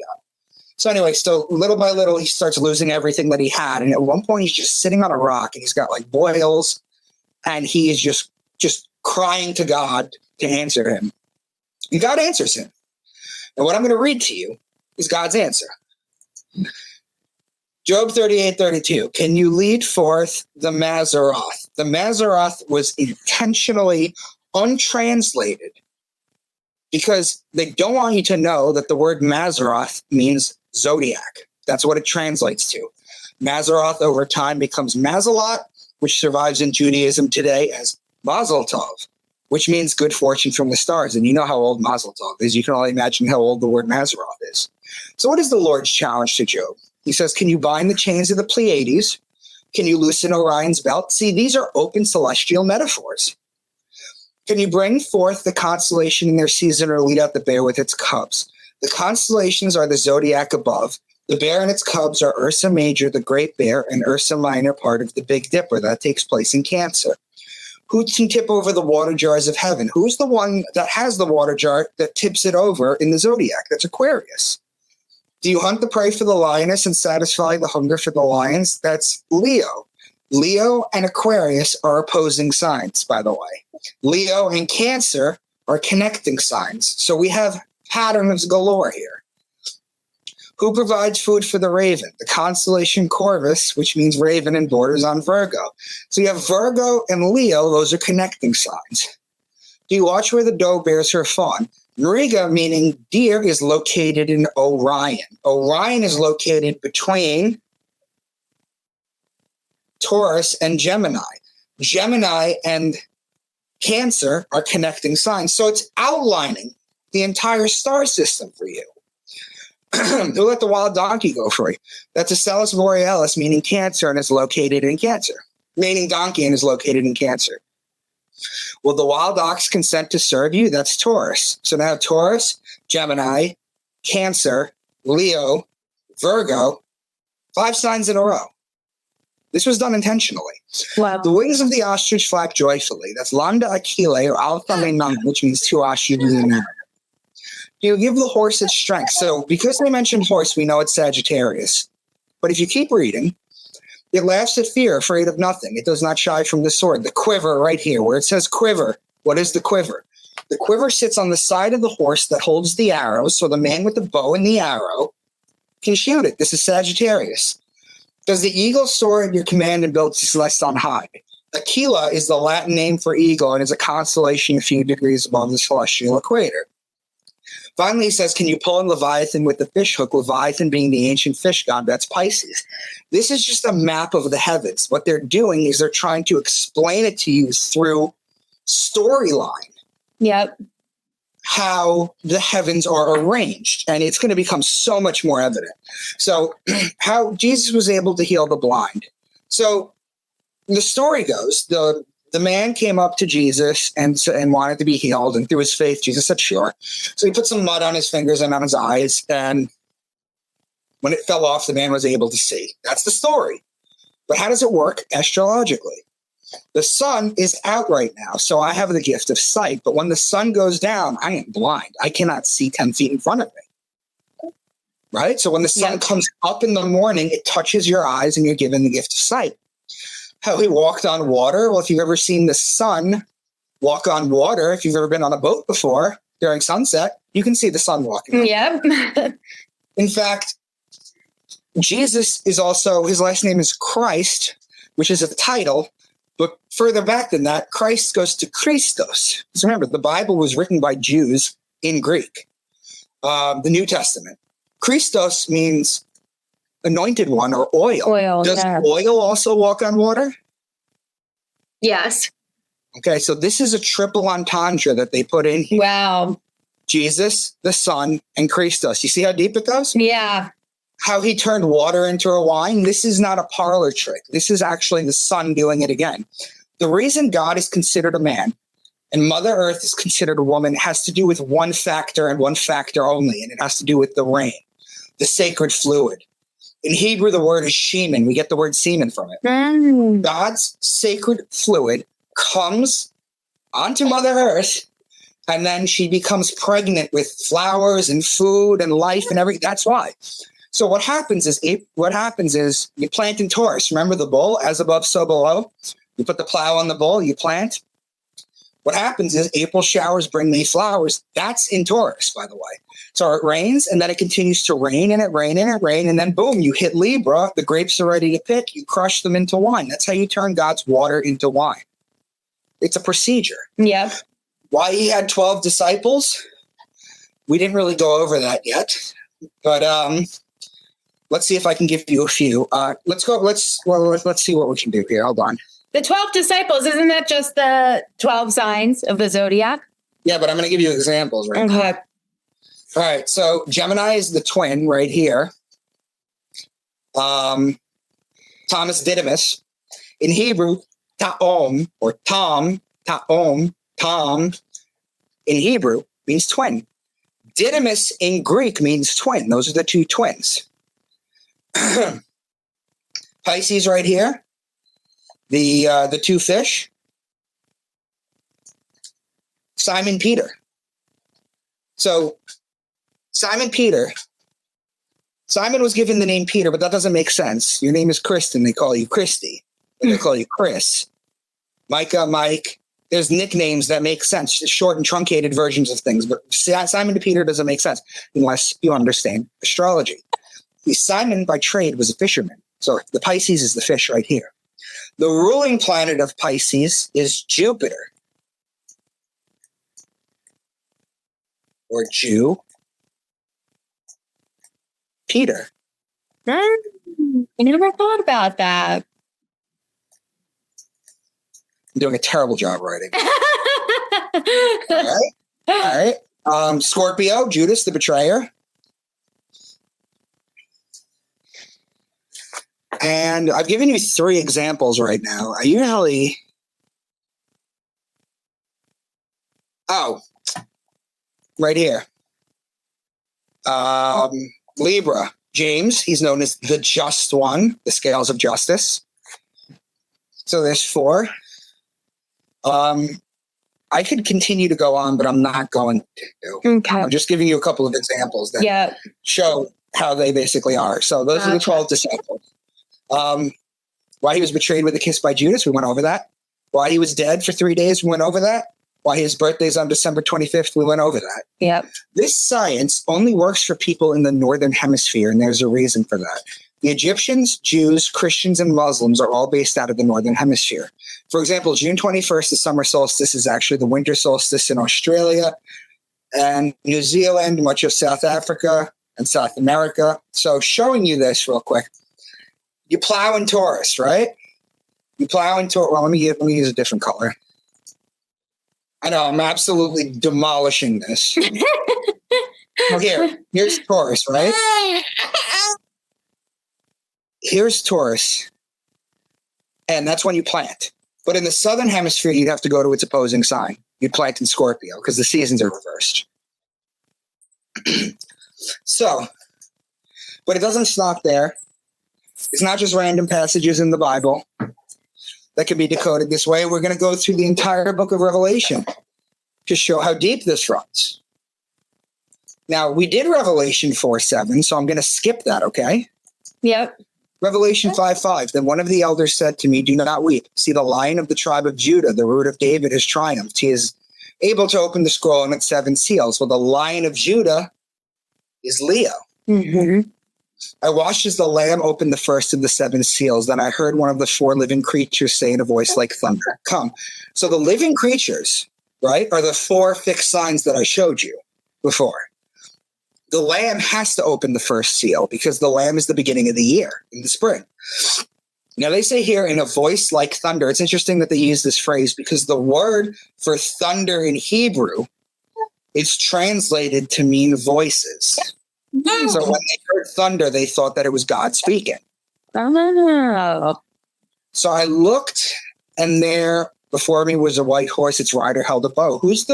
So anyway, so little by little, he starts losing everything that he had. And at one point, he's just sitting on a rock and he's got like boils. And he is just crying to God to answer him. And God answers him. And what I'm going to read to you is God's answer. Job 38:32. Can you lead forth the Mazzaroth? The Mazzaroth was intentionally untranslated because they don't want you to know that the word Mazzaroth means zodiac. That's what it translates to. Mazzaroth over time becomes Mazalot, which survives in Judaism today as Mazel Tov, which means good fortune from the stars. And you know how old Mazel Tov is. You can only imagine how old the word Mazzaroth is. So what is the Lord's challenge to Job? He says, can you bind the chains of the Pleiades? Can you loosen Orion's belt? See, these are open celestial metaphors. Can you bring forth the constellation in their season or lead out the bear with its cubs? The constellations are the zodiac above. The bear and its cubs are Ursa Major, the Great Bear, and Ursa Minor, part of the Big Dipper. That takes place in Cancer. Who can tip over the water jars of heaven? Who's the one that has the water jar that tips it over in the zodiac? That's Aquarius. Do you hunt the prey for the lioness and satisfy the hunger for the lions? That's Leo. Leo and Aquarius are opposing signs, by the way. Leo and Cancer are connecting signs. So we have patterns galore here. Who provides food for the raven? The constellation Corvus, which means raven and borders on Virgo. So you have Virgo and Leo. Those are connecting signs. Do you watch where the doe bears her fawn? Mariga, meaning deer, is located in Orion. Orion is located between Taurus and Gemini. Gemini and Cancer are connecting signs. So it's outlining the entire star system for you. Who let the wild donkey go free? That's Acellus Borealis, meaning Cancer, and is located in Cancer. Meaning donkey and is located in Cancer. Will the wild ox consent to serve you? That's Taurus. So now Taurus, Gemini, Cancer, Leo, Virgo, 5 signs in a row. This was done intentionally. Wow. The wings of the ostrich flap joyfully. That's Lambda Achille or Alpha Menam, which means 2 ostriches in an hour. You give the horse its strength. So because they mentioned horse, we know it's Sagittarius. But if you keep reading, it laughs at fear, afraid of nothing. It does not shy from the sword. The quiver right here, where it says quiver. What is the quiver? The quiver sits on the side of the horse that holds the arrow, so the man with the bow and the arrow can shoot it. This is Sagittarius. Does the eagle soar at your command and build its nest on high? Aquila is the Latin name for eagle and is a constellation a few degrees above the celestial equator. Finally, he says, can you pull in Leviathan with the fish hook? Leviathan being the ancient fish god, that's Pisces. This is just a map of the heavens. What they're doing is they're trying to explain it to you through storyline. Yep. How the heavens are arranged. And it's going to become so much more evident. So how Jesus was able to heal the blind. So the story goes, the man came up to Jesus and wanted to be healed. And through his faith, Jesus said, sure. So he put some mud on his fingers and on his eyes. And When it fell off, the man was able to see. That's the story. But how does it work astrologically? The sun is out right now, so I have the gift of sight. But when the sun goes down, I am blind. I cannot see 10 feet in front of me. Right? So when the sun comes up in the morning, it touches your eyes and you're given the gift of sight. How he walked on water? Well, if you've ever seen the sun walk on water, if you've ever been on a boat before during sunset, you can see the sun walking. Yep. In fact, Jesus is also, his last name is Christ, which is a title. But further back than that, Christ goes to Christos. Because remember, the Bible was written by Jews in Greek, the New Testament. Christos means anointed one or oil. Does oil also walk on water? Yes. Okay, so this is a triple entendre that they put in here. Wow. Jesus, the Son, and Christos. You see how deep it goes? Yeah. How he turned water into a wine. This is not a parlor trick. This is actually the sun doing it again. The reason God is considered a man and Mother Earth is considered a woman has to do with one factor and one factor only, and it has to do with the rain, the sacred fluid. In Hebrew, the word is shemen. We get the word semen from it. God's sacred fluid comes onto Mother Earth, and then she becomes pregnant with flowers and food and life and everything. That's why. So what happens is you plant in Taurus. Remember the bull, as above, so below? You put the plow on the bull, you plant. What happens is April showers bring May flowers. That's in Taurus, by the way. So it rains, and then it continues to rain, and it rain, and it rain, and then boom, you hit Libra. The grapes are ready to pick. You crush them into wine. That's how you turn God's water into wine. It's a procedure. Yep. Why he had 12 disciples? We didn't really go over that yet, but let's see if I can give you a few. Let's see what we can do here. Hold on. The 12 disciples, isn't that just the 12 signs of the zodiac? Yeah, but I'm going to give you examples right now. Okay. All right, so Gemini is the twin right here. Thomas Didymus. In Hebrew, Ta'om, or Tom, in Hebrew means twin. Didymus in Greek means twin. Those are the two twins. Pisces right here. The two fish. Simon Peter. So Simon was given the name Peter, but that doesn't make sense. Your name is Kristen. They call you Christy. They call you Chris. Micah, Mike. There's nicknames that make sense, short and truncated versions of things. But Simon to Peter doesn't make sense unless you understand astrology. Simon by trade was a fisherman. So the Pisces is the fish right here. The ruling planet of Pisces is Jupiter. Or Jew. Peter. I never thought about that. I'm doing a terrible job writing. All right. Scorpio, Judas the betrayer. And I've given you 3 examples right now. Right here. Libra, James, he's known as the just one, the scales of justice. So there's 4. I could continue to go on, but I'm not going to. Okay. I'm just giving you a couple of examples that show how they basically are. So those are the 12 disciples. Why he was betrayed with a kiss by Judas, we went over that. Why he was dead for 3 days, we went over that. Why his birthday's on December 25th, we went over that. Yep. This science only works for people in the Northern Hemisphere, and there's a reason for that. The Egyptians, Jews, Christians, and Muslims are all based out of the Northern Hemisphere. For example, June 21st, the summer solstice, is actually the winter solstice in Australia and New Zealand, much of South Africa, and South America. So showing you this real quick. You plow in Taurus, right? You plow in Taurus. Well, let me use a different color. I know, I'm absolutely demolishing this. Here's Taurus, right? Here's Taurus. And that's when you plant. But in the Southern Hemisphere, you'd have to go to its opposing sign. You'd plant in Scorpio because the seasons are reversed. So, But it doesn't stop there. It's not just random passages in the Bible that can be decoded this way. We're going to go through the entire book of Revelation to show how deep this runs. Now, we did Revelation 4:7, so I'm going to skip that, okay? Yep. Revelation 5:5. Then one of the elders said to me, do not weep. See, the Lion of the tribe of Judah, the root of David, has triumphed. He is able to open the scroll and its 7 seals. Well, the Lion of Judah is Leo. Mm-hmm. I watched as the Lamb opened the first of the 7 seals. Then I heard one of the 4 living creatures say in a voice like thunder, come. So the living creatures, right, are the 4 fixed signs that I showed you before. The Lamb has to open the first seal because the Lamb is the beginning of the year in the spring. Now, they say here in a voice like thunder. It's interesting that they use this phrase because the word for thunder in Hebrew is translated to mean voices. So when they heard thunder, they thought that it was God speaking. Oh. So I looked, and there before me was a white horse. Its rider held a bow. Who's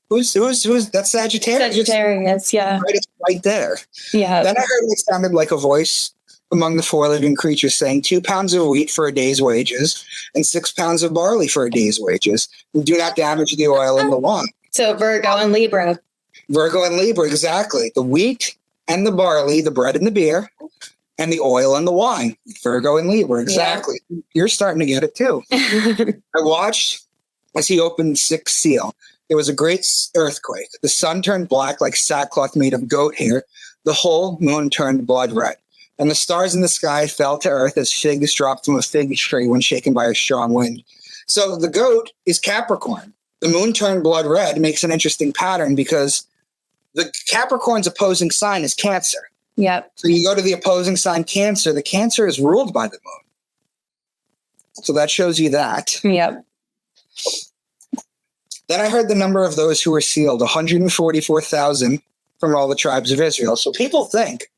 that's Sagittarius? Sagittarius, yeah. Right, it's right there. Yeah. Then I heard what sounded like a voice among the 4 living creatures saying, 2 pounds of wheat for a day's wages and 6 pounds of barley for a day's wages. And do not damage the oil and the wine. So Virgo and Libra. Virgo and Libra, exactly. The wheat and the barley, the bread and the beer, and the oil and the wine. Virgo and Libra, exactly. Yeah. You're starting to get it too. I watched as he opened the 6th seal. There was a great earthquake. The sun turned black like sackcloth made of goat hair. The whole moon turned blood red. And the stars in the sky fell to earth as figs dropped from a fig tree when shaken by a strong wind. So the goat is Capricorn. The moon turned blood red makes an interesting pattern because the Capricorn's opposing sign is Cancer. Yep. So you go to the opposing sign Cancer. The Cancer is ruled by the moon. So that shows you that. Yep. Then I heard the number of those who were sealed, 144,000 from all the tribes of Israel. So people think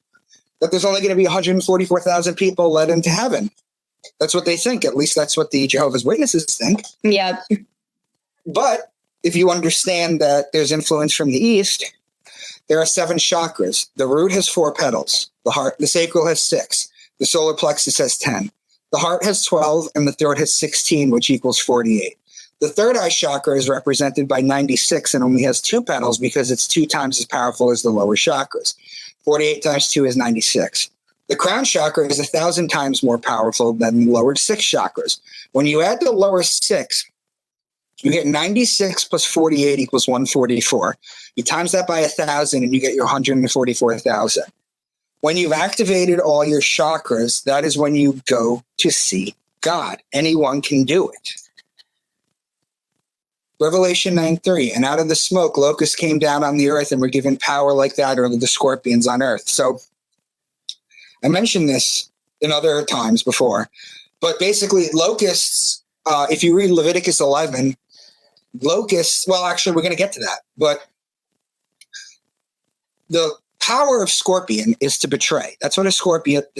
that there's only going to be 144,000 people led into heaven. That's what they think. At least that's what the Jehovah's Witnesses think. Yep. But if you understand that there's influence from the East, there are 7 chakras. The root has 4 petals. The heart, the sacral has 6. The solar plexus has 10. The heart has 12, and the throat has 16, which equals 48. The third eye chakra is represented by 96 and only has 2 petals because it's 2 times as powerful as the lower chakras. 48 times 2 is 96. The crown chakra is 1,000 times more powerful than the lower 6 chakras. When you add the lower 6, you get 96 plus 48 equals 144. You times that by 1,000 and you get your 144,000. When you've activated all your chakras, that is when you go to see God. Anyone can do it. Revelation 9:3, and out of the smoke, locusts came down on the earth and were given power like that over the scorpions on earth. So I mentioned this in other times before, but basically locusts, if you read Leviticus 11, locusts, well, actually, we're going to get to that, but the power of scorpion is to betray. That's what the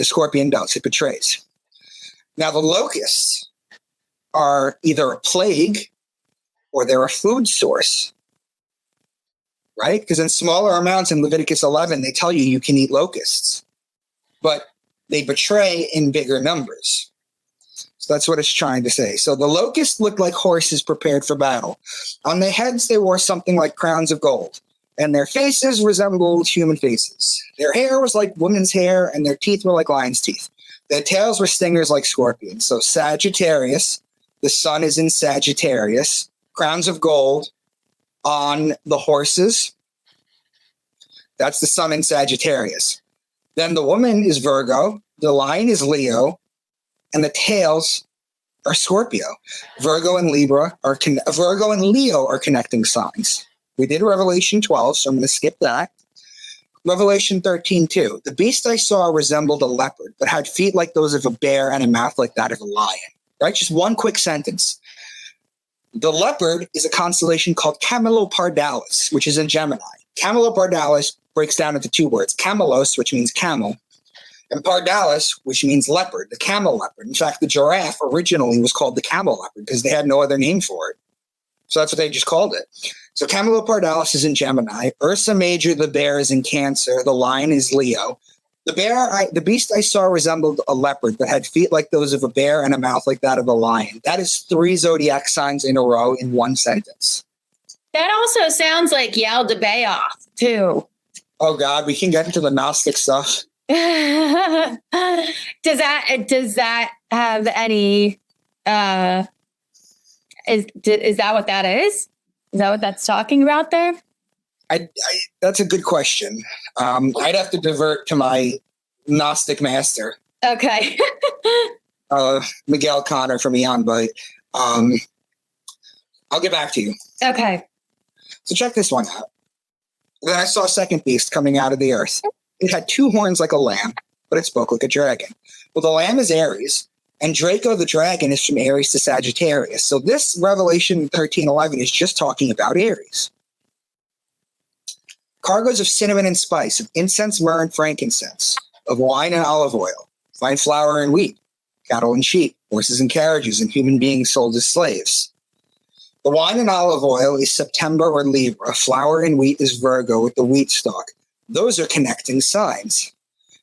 scorpion does. It betrays. Now, the locusts are either a plague or they're a food source, right? Because in smaller amounts in Leviticus 11, they tell you you can eat locusts, but they betray in bigger numbers. So that's what it's trying to say. So the locusts looked like horses prepared for battle. On their heads, they wore something like crowns of gold, and their faces resembled human faces. Their hair was like women's hair, and their teeth were like lion's teeth. Their tails were stingers like scorpions. So Sagittarius, the sun is in Sagittarius, crowns of gold on the horses. That's the sun in Sagittarius. Then the woman is Virgo, the lion is Leo, and the tails are Scorpio. Virgo and Leo are connecting signs. We did Revelation 12, so I'm going to skip that. Revelation 13:2. The beast I saw resembled a leopard, but had feet like those of a bear and a mouth like that of a lion. Right? Just one quick sentence. The leopard is a constellation called Camelopardalis, which is in Gemini. Camelopardalis breaks down into 2 words. Camelos, which means camel, and pardalis, which means leopard, the camel leopard. In fact, the giraffe originally was called the camel leopard because they had no other name for it. So that's what they just called it. So Camelopardalis is in Gemini. Ursa Major, the bear, is in Cancer. The lion is Leo. The beast I saw resembled a leopard but had feet like those of a bear and a mouth like that of a lion. That is 3 zodiac signs in a row in one sentence. That also sounds like Yaldabaoth, too. Oh, God, we can get into the Gnostic stuff. Does that have any, is that what that is? Is that what that's talking about there? That's a good question. I'd have to divert to my Gnostic master. Okay. Miguel Connor from Eon, but I'll get back to you. Okay. So check this one out. Then I saw a second beast coming out of the earth. It had 2 horns like a lamb, but it spoke like a dragon. Well, the lamb is Aries, and Draco the dragon is from Aries to Sagittarius. So this Revelation 13:11 is just talking about Aries. Cargoes of cinnamon and spice, of incense, myrrh, and frankincense, of wine and olive oil, fine flour and wheat, cattle and sheep, horses and carriages, and human beings sold as slaves. The wine and olive oil is September or Libra. Flour and wheat is Virgo with the wheat stalk. Those are connecting signs.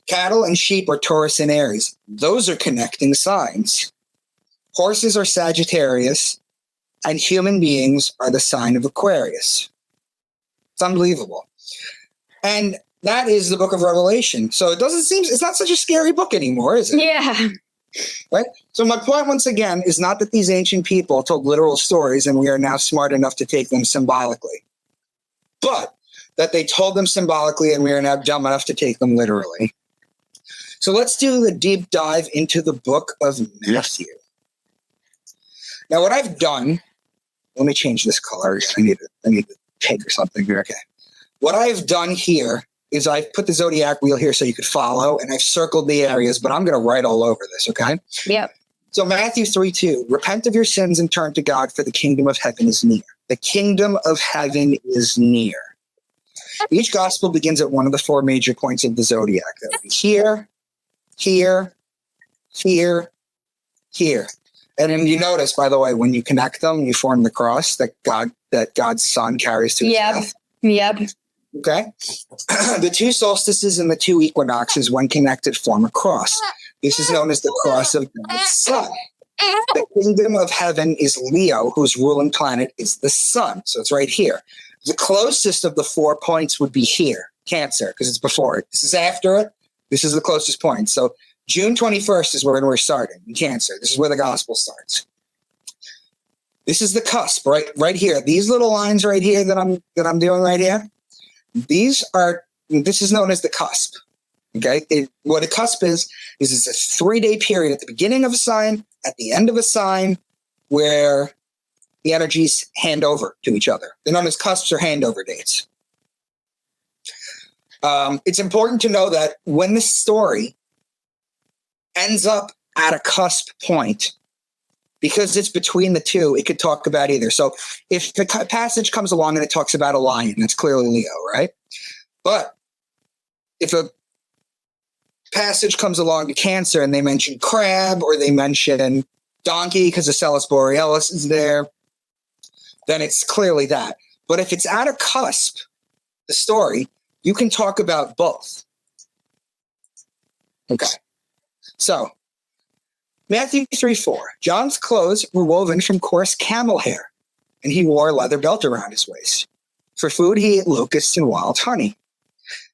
Cattle and sheep are Taurus and Aries. Those are connecting signs. Horses are Sagittarius, and human beings are the sign of Aquarius. It's unbelievable. And that is the book of Revelation. So it's not such a scary book anymore, is it? Yeah. Right? So my point, once again, is not that these ancient people told literal stories and we are now smart enough to take them symbolically, but that they told them symbolically and we are now dumb enough to take them literally. So let's do the deep dive into the book of Matthew. Now, what I've done, let me change this color. I need to take or something here. Okay. What I've done here is I've put the zodiac wheel here so you could follow, and I've circled the areas, but I'm going to write all over this, okay? Yep. So Matthew 3:2, repent of your sins and turn to God, for the kingdom of heaven is near. The kingdom of heaven is near. Each gospel begins at one of the 4 major points of the zodiac. That would be here, here, here, here. And then you notice, by the way, when you connect them, you form the cross that God's Son carries to his death. Yep. Okay. The 2 solstices and the 2 equinoxes, when connected, form a cross. This is known as the cross of God's Son. The kingdom of heaven is Leo, whose ruling planet is the sun. So it's right here. The closest of the 4 points would be here, Cancer, because it's before it. This is after it. This is the closest point. So June 21st is where we're starting in Cancer. This is where the gospel starts. This is the cusp, right here. These little lines right here that I'm doing right here. This is known as the cusp. Okay. What a cusp is it's a 3-day period at the beginning of a sign, at the end of a sign, where the energies hand over to each other. They're known as cusps or handover dates. It's important to know that when the story ends up at a cusp point, because it's between the 2, it could talk about either. So if the passage comes along and it talks about a lion, that's clearly Leo, right? But if a passage comes along to Cancer and they mention crab or they mention donkey because the Celis Borealis is there, then it's clearly that. But if it's at a cusp, the story, you can talk about both. Okay. So Matthew 3:4, John's clothes were woven from coarse camel hair, and he wore a leather belt around his waist. For food, he ate locusts and wild honey.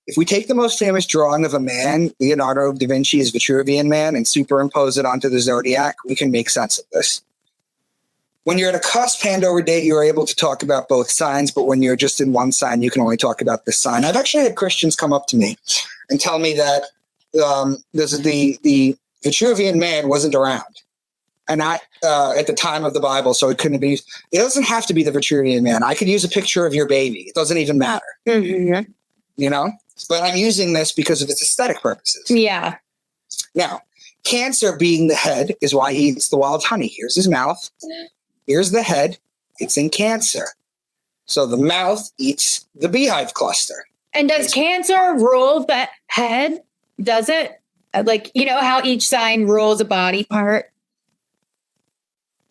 If we take the most famous drawing of a man, Leonardo da Vinci's Vitruvian Man, and superimpose it onto the zodiac, we can make sense of this. When you're at a cusp handover date, you're able to talk about both signs, but when you're just in one sign, you can only talk about this sign. I've actually had Christians come up to me and tell me that the Vitruvian Man wasn't around, and at the time of the Bible, so it couldn't be. It doesn't have to be the Vitruvian Man. I could use a picture of your baby. It doesn't even matter. Mm-hmm. You know, but I'm using this because of its aesthetic purposes. Yeah. Now, Cancer being the head is why he eats the wild honey. Here's his mouth. Here's the head. It's in Cancer. So the mouth eats the beehive cluster. And does Cancer rule the head? Does it? Like, you know how each sign rules a body part?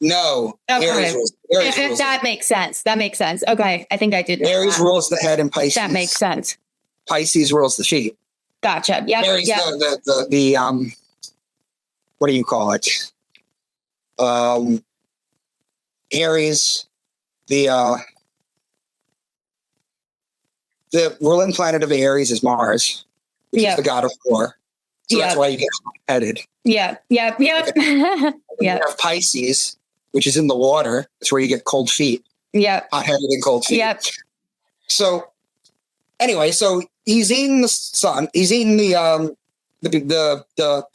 No. Okay. Aries If rules. that makes sense. That makes sense. Okay. I think I did. know Aries that. rules the head and Pisces. That makes sense. Pisces rules the feet. Gotcha. Yep. Aries, Yep. the what do you call it? Aries, the ruling planet of Aries is Mars, which is the god of war. So that's why you get headed. Yeah. Yep. Yep. You Yeah. have Pisces, which is in the water. That's where you get cold feet. Yeah. Hot-headed and cold feet. Yep. So anyway, so he's eating the sun. He's eating the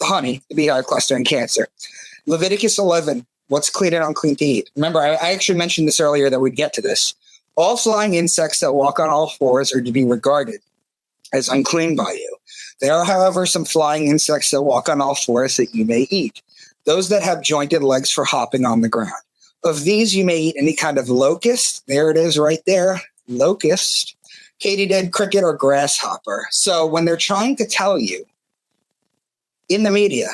honey, the beehive cluster in Cancer. Leviticus 11. What's clean and unclean to eat? Remember, I actually mentioned this earlier that we'd get to this. All flying insects that walk on all fours are to be regarded as unclean by you. There are, however, some flying insects that walk on all fours that you may eat. Those that have jointed legs for hopping on the ground. Of these, you may eat any kind of locust. There it is right there. Locust, katydid, cricket, or grasshopper. So when they're trying to tell you in the media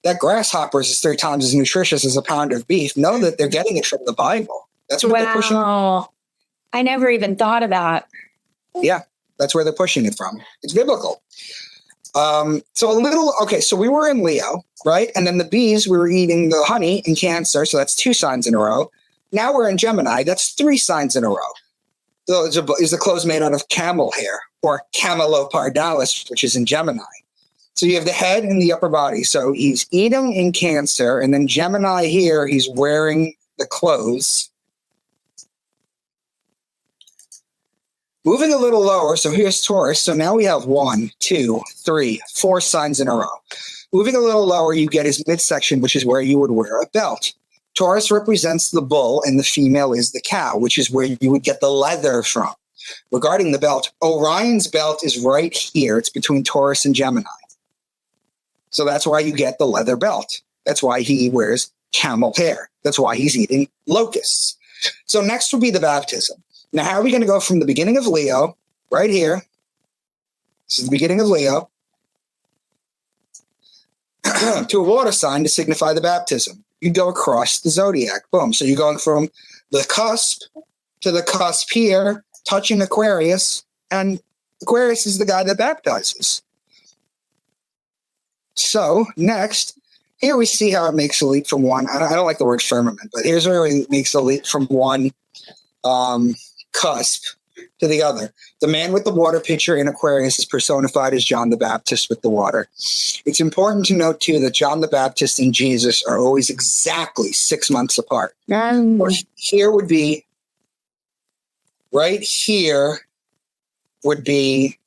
that grasshoppers is 3 times as nutritious as a pound of beef, know that they're getting it from the Bible. That's what they're pushing. I never even thought of that. Yeah, that's where they're pushing it from. It's biblical. So we were in Leo, right? And then the bees, we were eating the honey in Cancer. So that's 2 signs in a row. Now we're in Gemini. That's 3 signs in a row. So is the clothes made out of camel hair or camelopardalis, which is in Gemini. So you have the head and the upper body. So he's eating in Cancer, and then Gemini here, he's wearing the clothes. Moving a little lower, so here's Taurus. So now we have 1, 2, 3, 4 signs in a row. Moving a little lower, you get his midsection, which is where you would wear a belt. Taurus represents the bull, and the female is the cow, which is where you would get the leather from. Regarding the belt, Orion's belt is right here. It's between Taurus and Gemini. So that's why you get the leather belt. That's why he wears camel hair. That's why he's eating locusts. So next will be the baptism. Now, how are we going to go from the beginning of Leo, right here? This is the beginning of Leo, to a water sign to signify the baptism. You go across the zodiac. Boom. So you're going from the cusp to the cusp here, touching Aquarius, and Aquarius is the guy that baptizes. So next, here we see how it makes a leap from one. I don't like the word firmament, but here's where it makes a leap from one cusp to the other. The man with the water pitcher in Aquarius is personified as John the Baptist with the water. It's important to note, too, that John the Baptist and Jesus are always exactly 6 months apart. Here would be, right here would be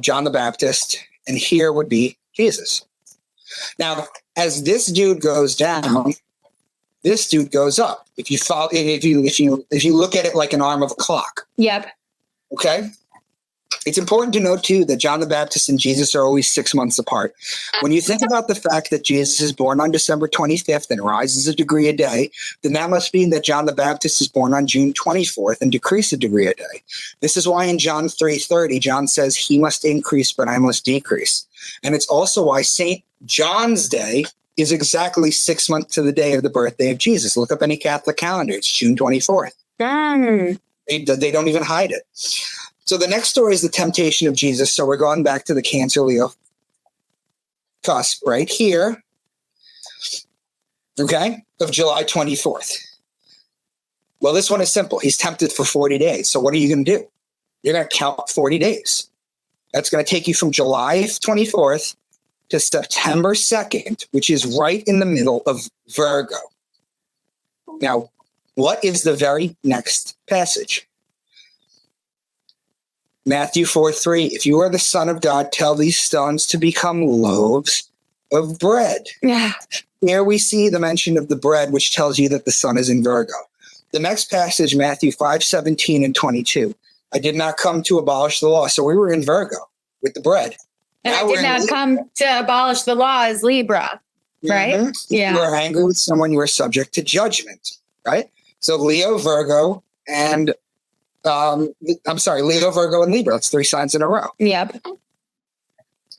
John the Baptist, and here would be Jesus. Now, as this dude goes down, this dude goes up. If you look at it like an arm of a clock. Yep. Okay. It's important to note too that John the Baptist and Jesus are always 6 months apart. When you think about the fact that Jesus is born on December 25th and rises a degree a day, then that must mean that John the Baptist is born on June 24th and decrease a degree a day. This is why in John 3:30, John says, "He must increase, but I must decrease." And it's also why St. John's Day is exactly 6 months to the day of the birthday of Jesus. Look up any Catholic calendar. It's June 24th. They don't even hide it. So the next story is the temptation of Jesus. So we're going back to the Cancer Leo cusp right here, okay, of July 24th. Well, this one is simple. He's tempted for 40 days. So what are you going to do? You're going to count 40 days. That's going to take you from July 24th to September 2nd, which is right in the middle of Virgo. Now, what is the very next passage? Matthew 4:3. If you are the Son of God, tell these stones to become loaves of bread. Yeah. Here we see the mention of the bread, which tells you that the sun is in Virgo. The next passage, Matthew 5:17 and 22. I did not come to abolish the law. So we were in Virgo with the bread. And Now I did not come to abolish the law as Libra, right? Mm-hmm. Yeah. If you are angry with someone, you are subject to judgment, right? So Leo, Virgo, and Leo, Virgo, and Libra. That's 3 signs in a row. Yep.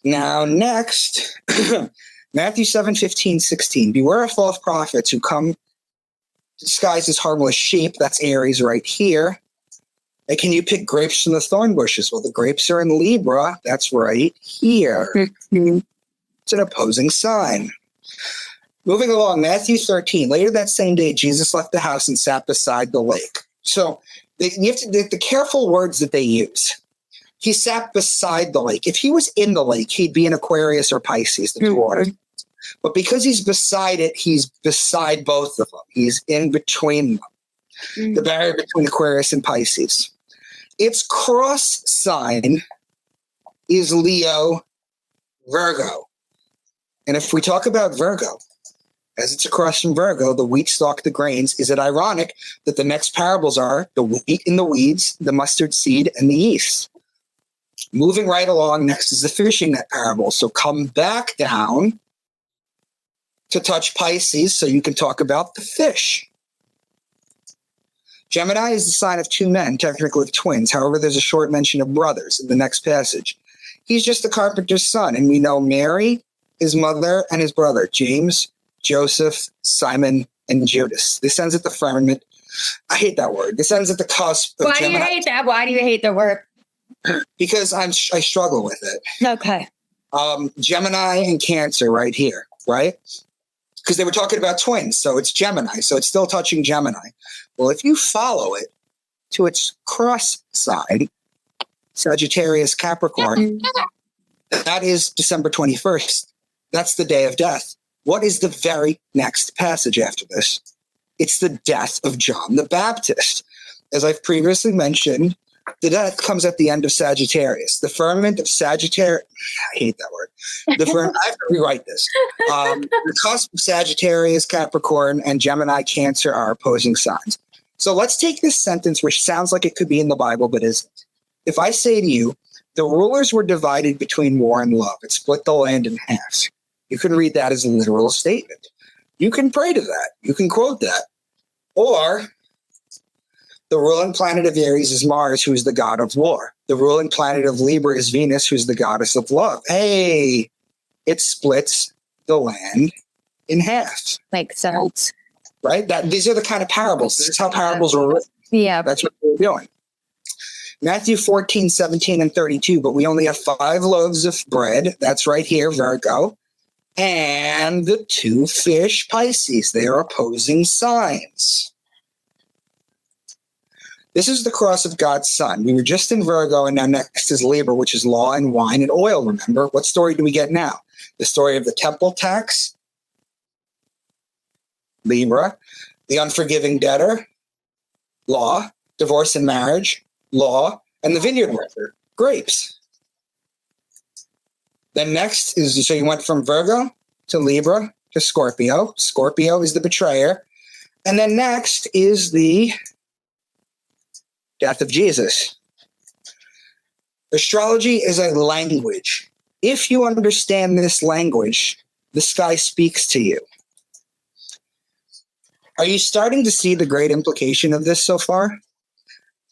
Now, next, Matthew 7:15-16. Beware of false prophets who come disguised as harmless sheep. That's Aries right here. And can you pick grapes from the thorn bushes? Well, the grapes are in Libra. That's right here. It's an opposing sign. Moving along, Matthew 13. Later that same day, Jesus left the house and sat beside the lake. So you have to the careful words that they use. He sat beside the lake. If he was in the lake, he'd be in Aquarius or Pisces, the two waters. But because he's beside it, he's beside both of them. He's in between them. The barrier between Aquarius and Pisces. Its cross sign is Leo, Virgo. And if we talk about Virgo, as it's across from Virgo, the wheat stalk, the grains, is it ironic that the next parables are the wheat in the weeds, the mustard seed, and the yeast? Moving right along, next is the fishing net parable. So come back down to touch Pisces so you can talk about the fish. Gemini is the sign of two men, technically twins. However, there's a short mention of brothers in the next passage. He's just the carpenter's son, and we know Mary, his mother, and his brother, James, Joseph, Simon, and Judas. This ends at the firmament. I hate that word. This ends at the cusp of Why Gemini. do you hate that? Why do you hate the word? Because I struggle with it. Okay. Gemini and Cancer right here, right? Because they were talking about twins, so it's Gemini, so it's still touching Gemini. Well, if you follow it to its cross side, Sagittarius, Capricorn, that is December 21st. That's the day of death. What is the very next passage after this? It's the death of John the Baptist. As I've previously mentioned, the death comes at the end of Sagittarius. The firmament of Sagittarius, I hate that word. I have to rewrite this. The cusp of Sagittarius, Capricorn, and Gemini, Cancer are opposing signs. So let's take this sentence, which sounds like it could be in the Bible, but isn't. If I say to you, the rulers were divided between war and love, it split the land in half. You can read that as a literal statement. You can pray to that. You can quote that. Or the ruling planet of Aries is Mars, who is the god of war. The ruling planet of Libra is Venus, who's the goddess of love. Hey, it splits the land in half. Makes sense. Right? These are the kind of parables. This is how parables are written. Yeah. That's what we're doing. Matthew 14, 17, and 32, but we only have 5 loaves of bread. That's right here, Virgo. And the 2 fish, Pisces. They are opposing signs. This is the cross of God's Son. We were just in Virgo, and now next is Libra, which is law and wine and oil, remember? What story do we get now? The story of the temple tax, Libra, the unforgiving debtor, law, divorce and marriage, law, and the vineyard worker, grapes. Then next is, so you went from Virgo to Libra to Scorpio. Scorpio is the betrayer. And then next is the death of Jesus. Astrology is a language. If you understand this language, the sky speaks to you. Are you starting to see the great implication of this so far?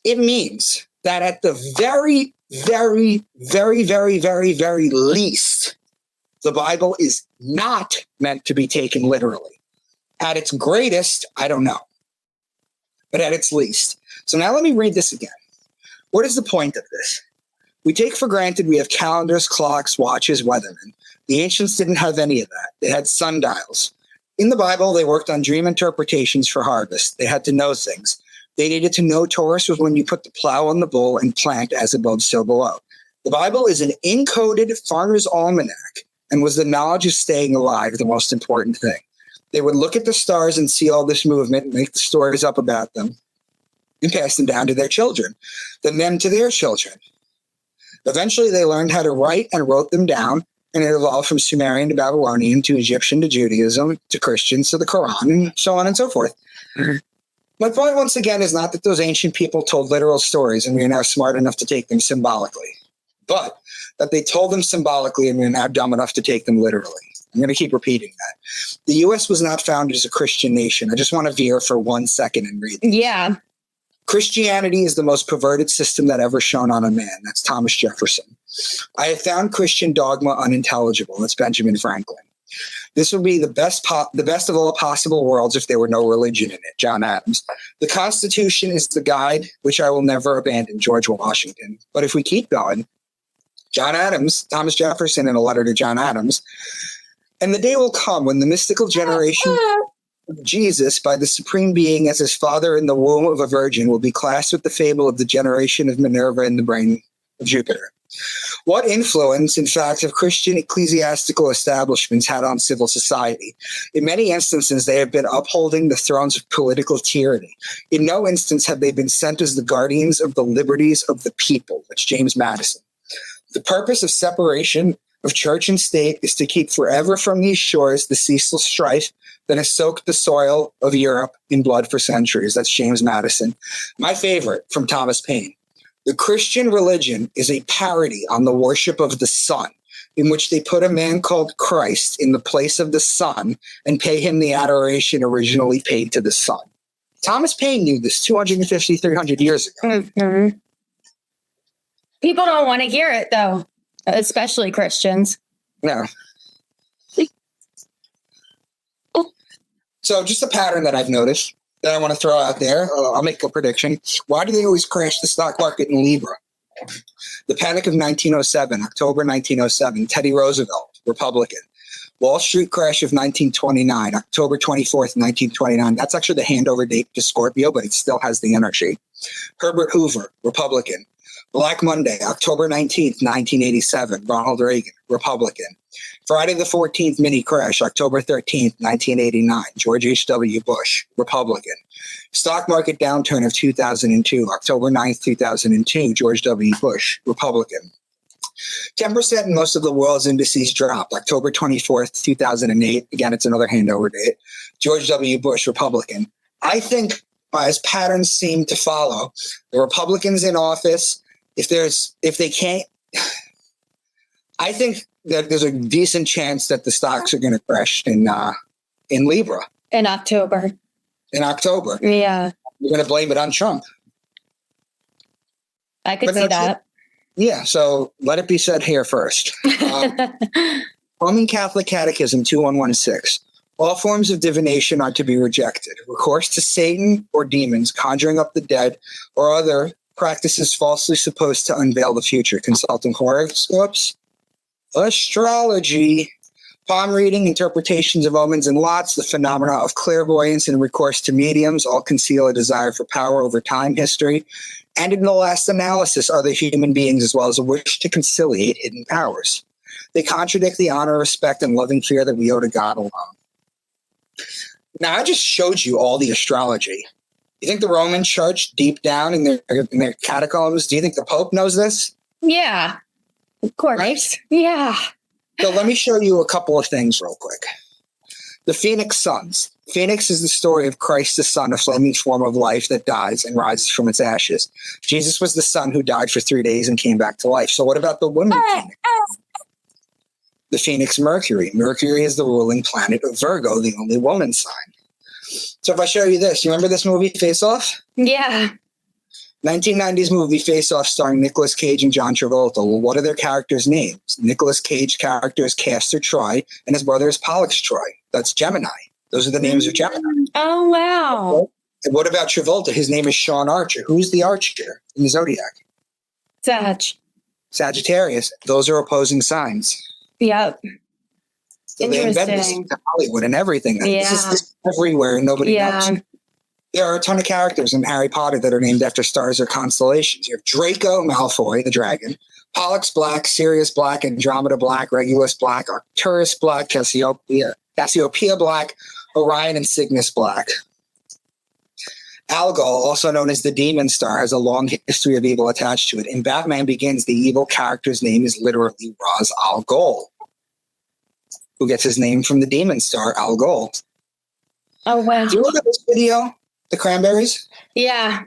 It means that at the very, very, very, very, very, very least, the Bible is not meant to be taken literally. At its greatest, I don't know, but at its least. So now let me read this again. What is the point of this? We take for granted we have calendars, clocks, watches, weathermen. The ancients didn't have any of that. They had sundials. In the Bible, they worked on dream interpretations for harvest. They had to know things. They needed to know Taurus was when you put the plow on the bull and plant as above, so below. The Bible is an encoded farmer's almanac and was the knowledge of staying alive the most important thing. They would look at the stars and see all this movement and make the stories up about them and pass them down to their children, then them to their children. Eventually, they learned how to write and wrote them down, and it evolved from Sumerian to Babylonian to Egyptian to Judaism to Christians to the Quran and so on and so forth. Mm-hmm. My point, once again, is not that those ancient people told literal stories and we are now smart enough to take them symbolically, but that they told them symbolically and we're now dumb enough to take them literally. I'm going to keep repeating that. The U.S. was not founded as a Christian nation. I just want to veer for 1 second and read this. Yeah. Christianity is the most perverted system that ever shone on a man. That's Thomas Jefferson. I have found Christian dogma unintelligible. That's Benjamin Franklin. This would be the best of all possible worlds if there were no religion in it. John Adams. The Constitution is the guide which I will never abandon. George Washington. But if we keep going, John Adams, Thomas Jefferson in a letter to John Adams, and the day will come when the mystical generation of Jesus by the Supreme Being as his father in the womb of a virgin will be classed with the fable of the generation of Minerva in the brain of Jupiter. What influence, in fact, have Christian ecclesiastical establishments had on civil society? In many instances, they have been upholding the thrones of political tyranny. In no instance have they been sent as the guardians of the liberties of the people. That's James Madison. The purpose of separation of church and state is to keep forever from these shores the ceaseless strife that has soaked the soil of Europe in blood for centuries. That's James Madison. My favorite from Thomas Paine. The Christian religion is a parody on the worship of the sun, in which they put a man called Christ in the place of the sun and pay him the adoration originally paid to the sun. Thomas Paine knew this 250, 300 years ago. Mm-hmm. People don't want to hear it, though, especially Christians. No. So just a pattern that I've noticed that I want to throw out there. I'll make a prediction. Why do they always crash the stock market in Libra? The Panic of 1907, October 1907, Teddy Roosevelt, Republican. Wall Street crash of 1929, October 24th, 1929. That's actually the handover date to Scorpio, but it still has the energy. Herbert Hoover, Republican. Black Monday, October 19th, 1987, Ronald Reagan, Republican. Friday the 14th mini crash, October 13th, 1989, George H.W. Bush, Republican. Stock market downturn of 2002, October 9th, 2002, George W. Bush, Republican. 10% in most of the world's indices dropped, October 24th, 2008. Again, it's another handover date. George W. Bush, Republican. I think, as patterns seem to follow, the Republicans in office, if they can't, I think that there's a decent chance that the stocks are going to crash in Libra. In October. Yeah. We're going to blame it on Trump. I could see that. Yeah, so let it be said here first. Roman Catholic Catechism 2116. All forms of divination are to be rejected. Recourse to Satan or demons, conjuring up the dead, or other practices falsely supposed to unveil the future. Consulting horoscopes. Astrology, palm reading, interpretations of omens and lots, the phenomena of clairvoyance and recourse to mediums all conceal a desire for power over time, history, and in the last analysis, other human beings, as well as a wish to conciliate hidden powers. They contradict the honor, respect, and loving fear that we owe to God alone. Now, I just showed you all the astrology. You think the Roman Church, deep down in their catacombs, do you think the Pope knows this? Yeah. Of course. Right? Yeah. So let me show you a couple of things real quick. The Phoenix Suns. Phoenix is the story of Christ the sun, a flaming form of life that dies and rises from its ashes. Jesus was the sun who died for 3 days and came back to life. So what about the woman Phoenix? The Phoenix Mercury. Mercury is the ruling planet of Virgo, the only woman sign. So if I show you this, you remember this movie, Face Off? Yeah. 1990s movie Face Off starring Nicolas Cage and John Travolta. Well, what are their characters' names? Nicolas Cage character is Castor Troy, and his brother is Pollux Troy. That's Gemini. Those are the names of Gemini. Oh, wow. And what about Travolta? His name is Sean Archer. Who's the Archer in the Zodiac? Sagittarius. Those are opposing signs. Yep. So they embed this into Hollywood and everything. Yeah. This is everywhere and nobody knows. There are a ton of characters in Harry Potter that are named after stars or constellations. You have Draco Malfoy, the dragon, Pollux Black, Sirius Black, Andromeda Black, Regulus Black, Arcturus Black, Cassiopeia Black, Orion, and Cygnus Black. Algol, also known as the Demon Star, has a long history of evil attached to it. In Batman Begins, the evil character's name is literally Ra's al Ghul, who gets his name from the Demon Star, Al Ghul. Oh, wow. Do you look at this video? The Cranberries? Yeah.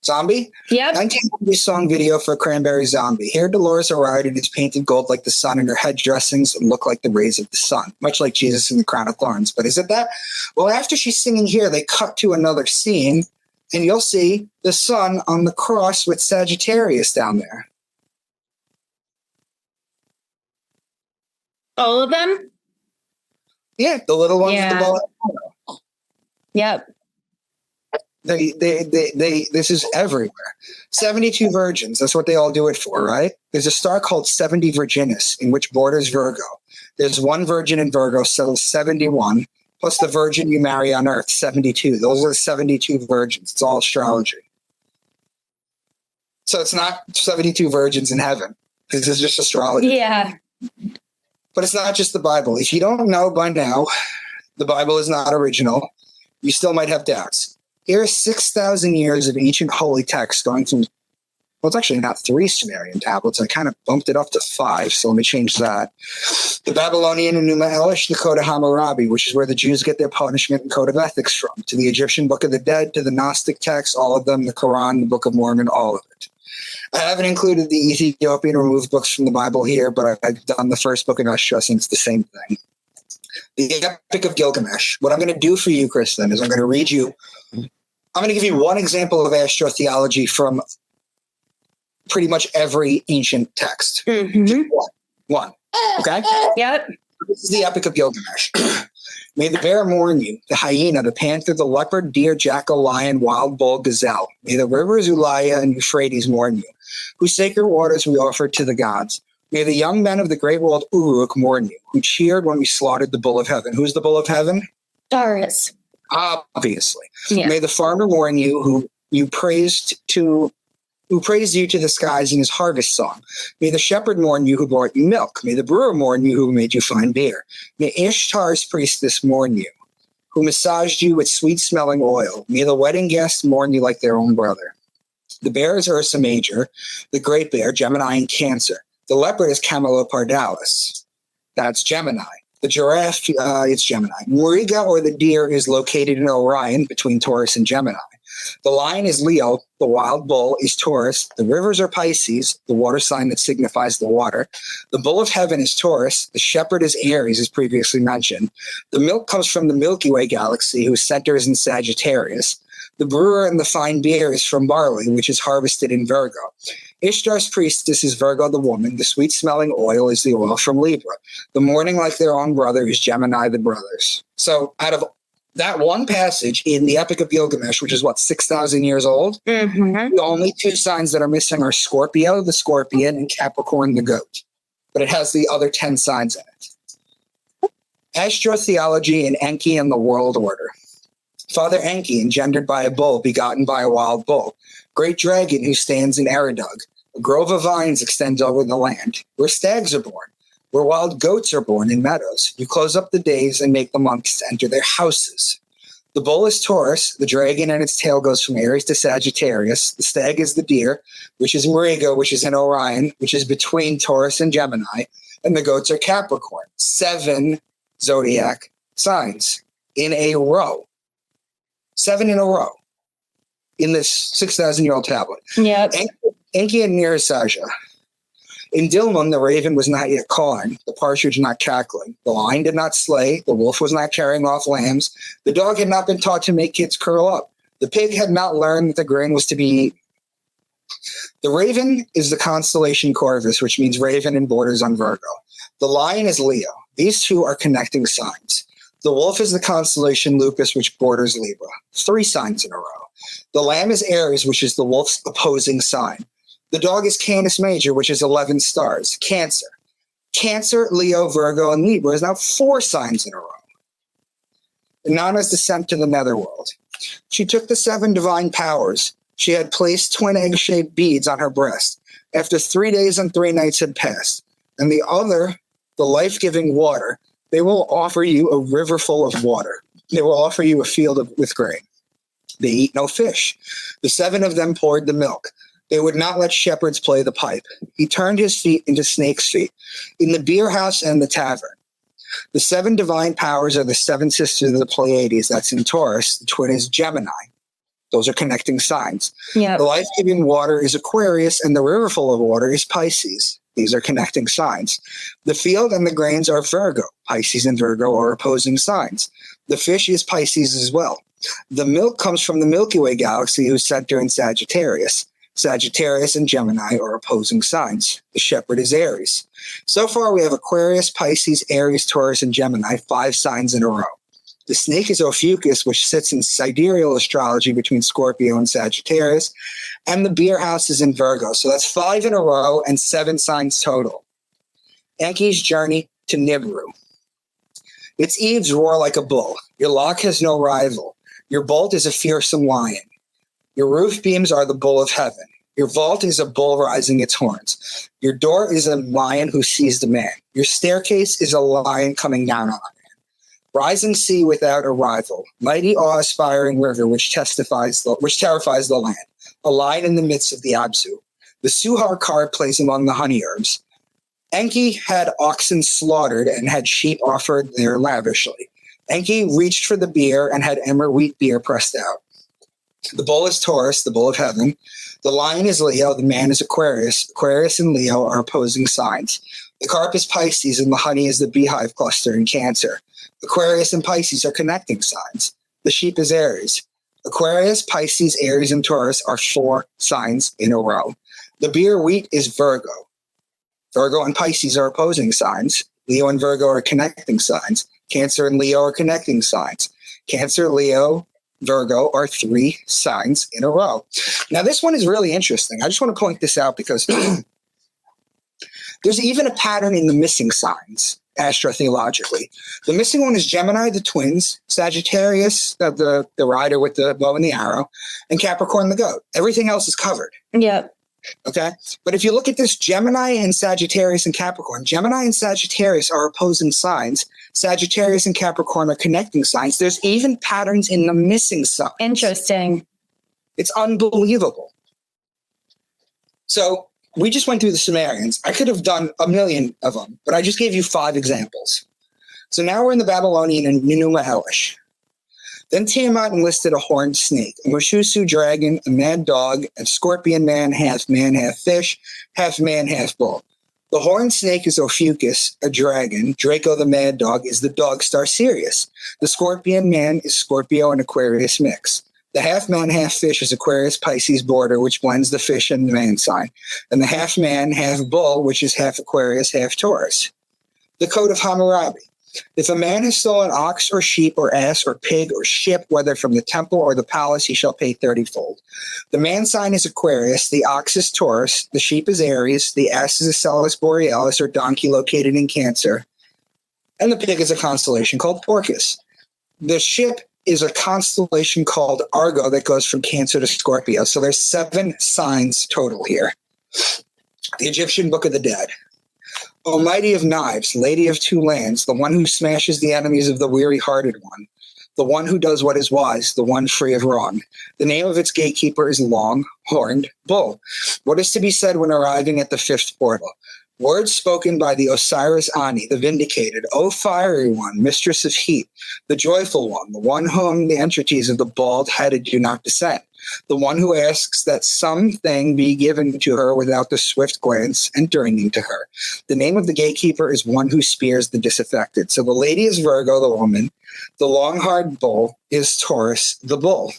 Zombie? Yep. 1990 song video for Cranberry Zombie. Here Dolores O'Riordan is painted gold like the sun, and her head dressings look like the rays of the sun, much like Jesus in the Crown of Thorns. But is it that? Well, after she's singing here, they cut to another scene, and you'll see the sun on the cross with Sagittarius down there. All of them? Yeah, the little ones with the Yeah. ball. Yep. This is everywhere. 72 virgins, that's what they all do it for, right? There's a star called 70 Virginis, in which borders Virgo. There's one virgin in Virgo, so 71, plus the virgin you marry on Earth, 72. Those are the 72 virgins. It's all astrology. So it's not 72 virgins in heaven. This is just astrology. Yeah. But it's not just the Bible. If you don't know by now, the Bible is not original. You still might have doubts. Here are 6,000 years of ancient holy texts going from, well, it's actually not 3 Sumerian tablets. I kind of bumped it up to 5, so let me change that. The Babylonian Enuma Elish, the Code of Hammurabi, which is where the Jews get their punishment and code of ethics from, to the Egyptian Book of the Dead, to the Gnostic texts, all of them, the Quran, the Book of Mormon, all of it. I haven't included the Ethiopian removed books from the Bible here, but I've done the first book in Ashtra, and it's the same thing. The Epic of Gilgamesh. What I'm going to do for you, Kristen, is I'm going to read you. I'm going to give you one example of astrotheology from pretty much every ancient text. Mm-hmm. One. Okay? Yep. This is the Epic of Gilgamesh. May the bear mourn you, the hyena, the panther, the leopard, deer, jackal, lion, wild bull, gazelle. May the rivers Ulaya and Euphrates mourn you, whose sacred waters we offered to the gods. May the young men of the great world Uruk mourn you, who cheered when we slaughtered the bull of heaven. Who's the bull of heaven? Taurus. Obviously. Yeah. May the farmer mourn you, who praised you to the skies in his harvest song. May the shepherd mourn you, who brought you milk. May the brewer mourn you, who made you fine beer. May Ishtar's priestess mourn you, who massaged you with sweet-smelling oil. May the wedding guests mourn you like their own brother. The bear is Ursa Major, the great bear, Gemini and Cancer. The leopard is Camelopardalis. That's Gemini. The giraffe, it's Gemini. Muriga, or the deer, is located in Orion between Taurus and Gemini. The lion is Leo. The wild bull is Taurus. The rivers are Pisces, the water sign that signifies the water. The bull of heaven is Taurus. The shepherd is Aries, as previously mentioned. The milk comes from the Milky Way galaxy, whose center is in Sagittarius. The brewer and the fine beer is from barley, which is harvested in Virgo. Ishtar's priestess is Virgo the woman. The sweet-smelling oil is the oil from Libra. The mourning like their own brother is Gemini the brothers. So out of that one passage in the Epic of Gilgamesh, which is, 6,000 years old, Mm-hmm. the only 2 signs that are missing are Scorpio, the scorpion, and Capricorn, the goat. But it has the other 10 signs in it. Astrotheology and Enki and the world order. Father Enki, engendered by a bull, begotten by a wild bull. Great dragon who stands in Eridug. A grove of vines extends over the land, where stags are born, where wild goats are born in meadows. You close up the days and make the months enter their houses. The bull is Taurus. The dragon and its tail goes from Aries to Sagittarius. The stag is the deer, which is Murigo, which is in Orion, which is between Taurus and Gemini. And the goats are Capricorn. 7 zodiac signs in a row. 7 in a row in this 6,000-year-old tablet. Yep. Enki and Nirasaja. In Dilmun, the raven was not yet cawing, the partridge not cackling, the lion did not slay, the wolf was not carrying off lambs, the dog had not been taught to make kids curl up, the pig had not learned that the grain was to be eaten. The raven is the constellation Corvus, which means raven and borders on Virgo. The lion is Leo. These 2 are connecting signs. The wolf is the constellation Lupus, which borders Libra. 3 signs in a row. The lamb is Aries, which is the wolf's opposing sign. The dog is Canis Major, which is 11 stars. Cancer. Cancer, Leo, Virgo, and Libra is now 4 signs in a row. Inanna's descent to the netherworld. She took the 7 divine powers. She had placed twin egg-shaped beads on her breast. After 3 days and 3 nights had passed, and the other, the life-giving water, they will offer you a river full of water. They will offer you a field with grain. They eat no fish. The 7 of them poured the milk. They would not let shepherds play the pipe. He turned his feet into snakes' feet, in the beer house and the tavern. The 7 divine powers are the 7 sisters of the Pleiades. That's in Taurus. The twin is Gemini. Those are connecting signs. Yep. The life-giving water is Aquarius, and the river full of water is Pisces. These are connecting signs. The field and the grains are Virgo. Pisces and Virgo are opposing signs. The fish is Pisces as well. The milk comes from the Milky Way galaxy, whose center in Sagittarius. Sagittarius and Gemini are opposing signs. The shepherd is Aries. So far, we have Aquarius, Pisces, Aries, Taurus, and Gemini, 5 signs in a row. The snake is Ophiuchus, which sits in sidereal astrology between Scorpio and Sagittarius, and the beer house is in Virgo. So that's 5 in a row and 7 signs total. Enki's journey to Nibiru. Its eaves roar like a bull. Your lock has no rival. Your bolt is a fearsome lion. Your roof beams are the bull of heaven. Your vault is a bull rising its horns. Your door is a lion who sees the man. Your staircase is a lion coming down on a man. Rising sea without a rival. Mighty awe-inspiring river which terrifies the land. A lion in the midst of the Abzu. The Suhar card plays among the honey herbs. Enki had oxen slaughtered and had sheep offered there lavishly. Enki reached for the beer and had emmer wheat beer pressed out. The bull is Taurus, the bull of heaven. The lion is Leo, the man is Aquarius. Aquarius and Leo are opposing signs. The carp is Pisces, and the honey is the beehive cluster in Cancer. Aquarius and Pisces are connecting signs. The sheep is Aries. Aquarius, Pisces, Aries, and Taurus are 4 signs in a row. The beer wheat is Virgo. Virgo and Pisces are opposing signs. Leo and Virgo are connecting signs. Cancer and Leo are connecting signs. Cancer, Leo, Virgo are 3 signs in a row. Now, this one is really interesting. I just want to point this out because there's even a pattern in the missing signs, astrotheologically. The missing one is Gemini, the twins, Sagittarius, the rider with the bow and the arrow, and Capricorn, the goat. Everything else is covered. Yep. Okay. But if you look at this, Gemini and Sagittarius and Capricorn, Gemini and Sagittarius are opposing signs. Sagittarius and Capricorn are connecting signs. There's even patterns in the missing signs. Interesting. It's unbelievable. So we just went through the Sumerians. I could have done a million of them, but I just gave you 5 examples. So now we're in the Babylonian and Enuma Elish. Then Tiamat enlisted a horned snake, a Mushusu dragon, a mad dog, a scorpion man, half fish, half man, half bull. The horned snake is Ophiuchus, a dragon. Draco the mad dog is the dog star Sirius. The scorpion man is Scorpio and Aquarius mix. The half man, half fish is Aquarius Pisces border, which blends the fish and the man sign. And the half man, half bull, which is half Aquarius, half Taurus. The code of Hammurabi. If a man has stolen ox or sheep or ass or pig or ship, whether from the temple or the palace, he shall pay 30-fold. The man sign is Aquarius, the ox is Taurus, the sheep is Aries, the ass is a Celis Borealis or donkey located in Cancer, and the pig is a constellation called Porcus. The ship is a constellation called Argo that goes from Cancer to Scorpio. So there's 7 signs total here. The Egyptian Book of the Dead. Almighty of knives, lady of 2 lands, the one who smashes the enemies of the weary-hearted one, the one who does what is wise, the one free of wrong. The name of its gatekeeper is Long-Horned Bull. What is to be said when arriving at the 5th portal? Words spoken by the Osiris Ani, the vindicated, O fiery one, mistress of heat, the joyful one, the one whom the entities of the bald-headed do not descend, the one who asks that something be given to her without the swift glance entering into her. The name of the gatekeeper is one who spears the disaffected. So the lady is Virgo, the woman. The long-haired bull is Taurus, the bull.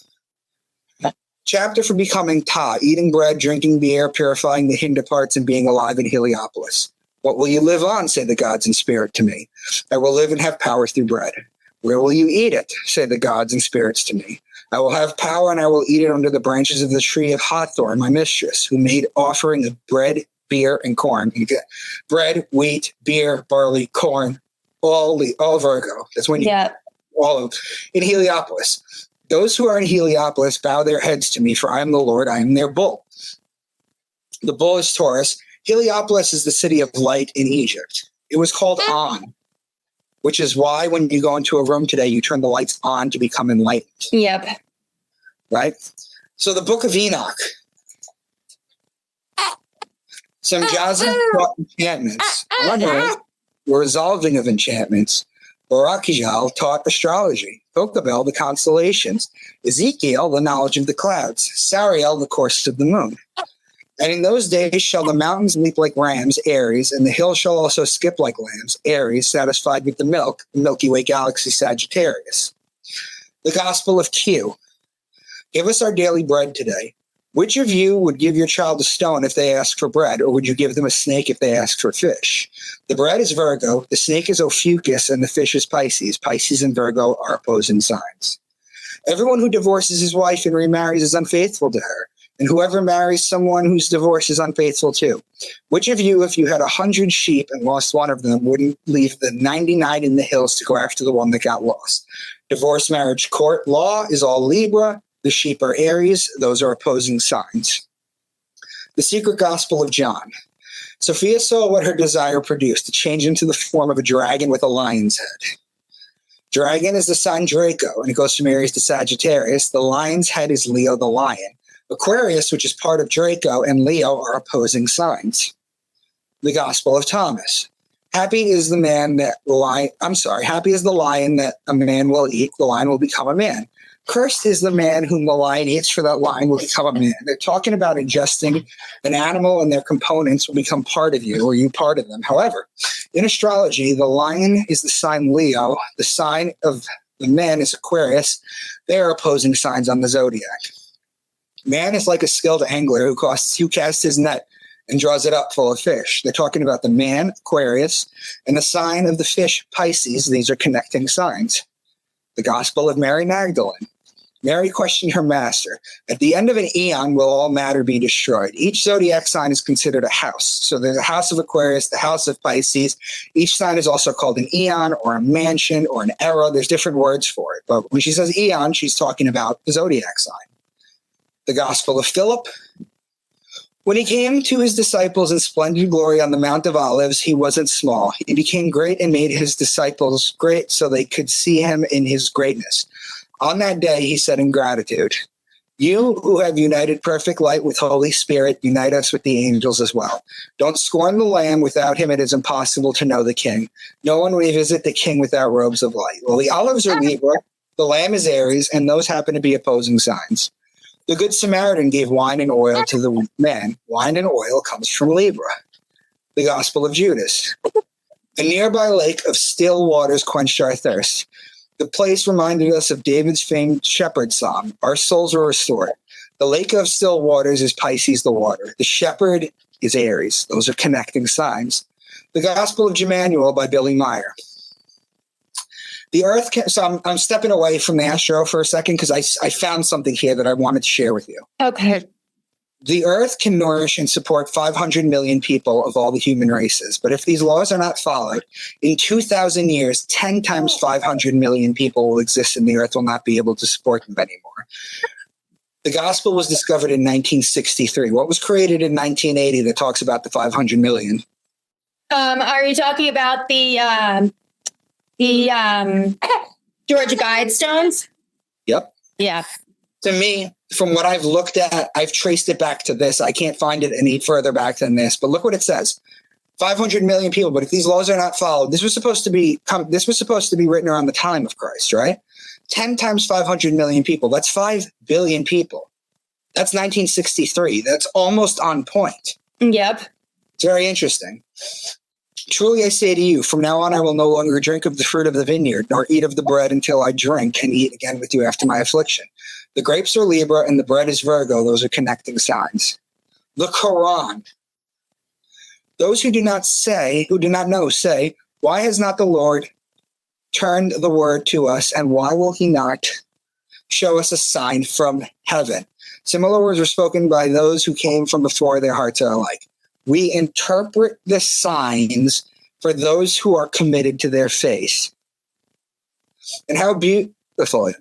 Chapter for becoming Ta, eating bread, drinking beer, purifying the hinder parts, and being alive in Heliopolis. What will you live on, say the gods in spirit to me? I will live and have power through bread. Where will you eat it, say the gods and spirits to me? I will have power and I will eat it under the branches of the tree of Hathor, my mistress, who made offering of bread, beer, and corn. You get bread, wheat, beer, barley, corn, all Virgo. That's when you all of in Heliopolis. Those who are in Heliopolis bow their heads to me, for I am the Lord, I am their bull. The bull is Taurus. Heliopolis is the city of light in Egypt. It was called On, which is why when you go into a room today, you turn the lights on to become enlightened. Yep. Right? So the Book of Enoch. Semjazi taught enchantments. However, the resolving of enchantments. Barakijal taught astrology. Kokabel, the constellations. Ezekiel, the knowledge of the clouds. Sariel, the course of the moon. And in those days shall the mountains leap like rams, Aries, and the hills shall also skip like lambs, Aries, satisfied with the milk, the Milky Way galaxy, Sagittarius. The Gospel of Q. Give us our daily bread today. Which of you would give your child a stone if they ask for bread, or would you give them a snake if they ask for fish? The bread is Virgo, the snake is Ophiuchus, and the fish is Pisces. Pisces and Virgo are opposing signs. Everyone who divorces his wife and remarries is unfaithful to her, and whoever marries someone who's divorced is unfaithful too. Which of you, if you had 100 sheep and lost one of them, wouldn't leave the 99 in the hills to go after the one that got lost? Divorce, marriage, court, law is all Libra. The sheep are Aries. Those are opposing signs. The secret gospel of John. Sophia saw what her desire produced, to change into the form of a dragon with a lion's head. Dragon is the sign Draco, and it goes from Aries to Sagittarius. The lion's head is Leo the lion. Aquarius, which is part of Draco, and Leo are opposing signs. The gospel of Thomas. Happy is the lion that a man will eat. The lion will become a man. Cursed is the man whom the lion eats, for that lion will become a man. They're talking about ingesting an animal and their components will become part of you, or you part of them. However, in astrology, the lion is the sign Leo. The sign of the man is Aquarius. They are opposing signs on the zodiac. Man is like a skilled angler who casts his net and draws it up full of fish. They're talking about the man, Aquarius, and the sign of the fish, Pisces. These are connecting signs. The Gospel of Mary Magdalene. Mary questioned her master. At the end of an eon, will all matter be destroyed? Each zodiac sign is considered a house. So there's a house of Aquarius, the house of Pisces. Each sign is also called an eon or a mansion or an era. There's different words for it. But when she says eon, she's talking about the zodiac sign. The Gospel of Philip. When he came to his disciples in splendid glory on the Mount of Olives, he wasn't small. He became great and made his disciples great so they could see him in his greatness. On that day, he said in gratitude, "You who have united perfect light with Holy Spirit, unite us with the angels as well. Don't scorn the Lamb. Without him, it is impossible to know the King. No one may visit the King without robes of light." Well, the olives are Libra, the Lamb is Aries, and those happen to be opposing signs. The Good Samaritan gave wine and oil to the weak man. Wine and oil comes from Libra. The Gospel of Judas. A nearby lake of still waters quenched our thirst. The place reminded us of David's famed shepherd psalm. Our souls are restored. The lake of still waters is Pisces the water. The shepherd is Aries. Those are connecting signs. The Gospel of Emmanuel by Billy Meyer. The earth I'm stepping away from the astro for a second because I found something here that I wanted to share with you. Okay. The earth can nourish and support 500 million people of all the human races. But if these laws are not followed, in 2,000 years, 10 times 500 million people will exist and the earth will not be able to support them anymore. The gospel was discovered in 1963. What was created in 1980 that talks about the 500 million? Are you talking about the Georgia Guidestones? Yep. Yeah. To me, from what I've looked at, I've traced it back to this. I can't find it any further back than this. But look what it says: 500 million people. But if these laws are not followed, this was supposed to be written around the time of Christ, right? 10 times 500 million people. That's 5 billion people. That's 1963. That's almost on point. Yep. It's very interesting. Truly I say to you, from now on I will no longer drink of the fruit of the vineyard, nor eat of the bread until I drink and eat again with you after my affliction. The grapes are Libra and the bread is Virgo. Those are connecting signs. The Quran. Those who do not know, say, why has not the Lord turned the word to us, and why will he not show us a sign from heaven? Similar words were spoken by those who came from before. Their hearts are alike. We interpret the signs for those who are committed to their faith. And how beautiful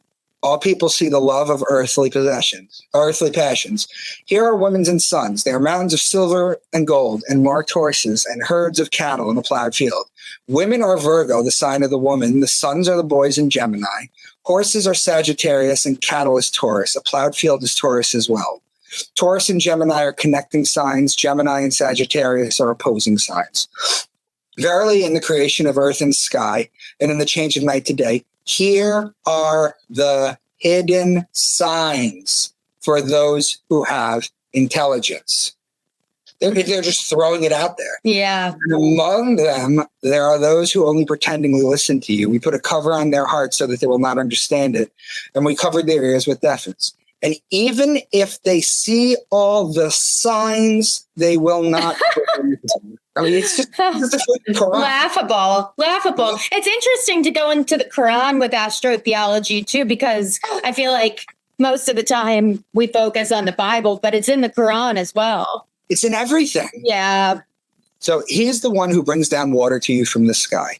all people see the love of earthly passions. Here are women and sons. They are mountains of silver and gold, and marked horses, and herds of cattle in a plowed field. Women are Virgo, the sign of the woman. The sons are the boys in Gemini. Horses are Sagittarius, and cattle is Taurus. A plowed field is Taurus as well. Taurus and Gemini are connecting signs. Gemini and Sagittarius are opposing signs. Verily, in the creation of earth and sky, and in the change of night to day, here are the hidden signs for those who have intelligence. They're just throwing it out there. Yeah. And among them, there are those who only pretendingly listen to you. We put a cover on their hearts so that they will not understand it. And we covered their ears with deafness. And even if they see all the signs, they will not. I mean, it's just the Quran. Laughable. It's interesting to go into the Quran with astrotheology too, because I feel like most of the time we focus on the Bible, but it's in the Quran as well. It's in everything. Yeah. So he's the one who brings down water to you from the sky.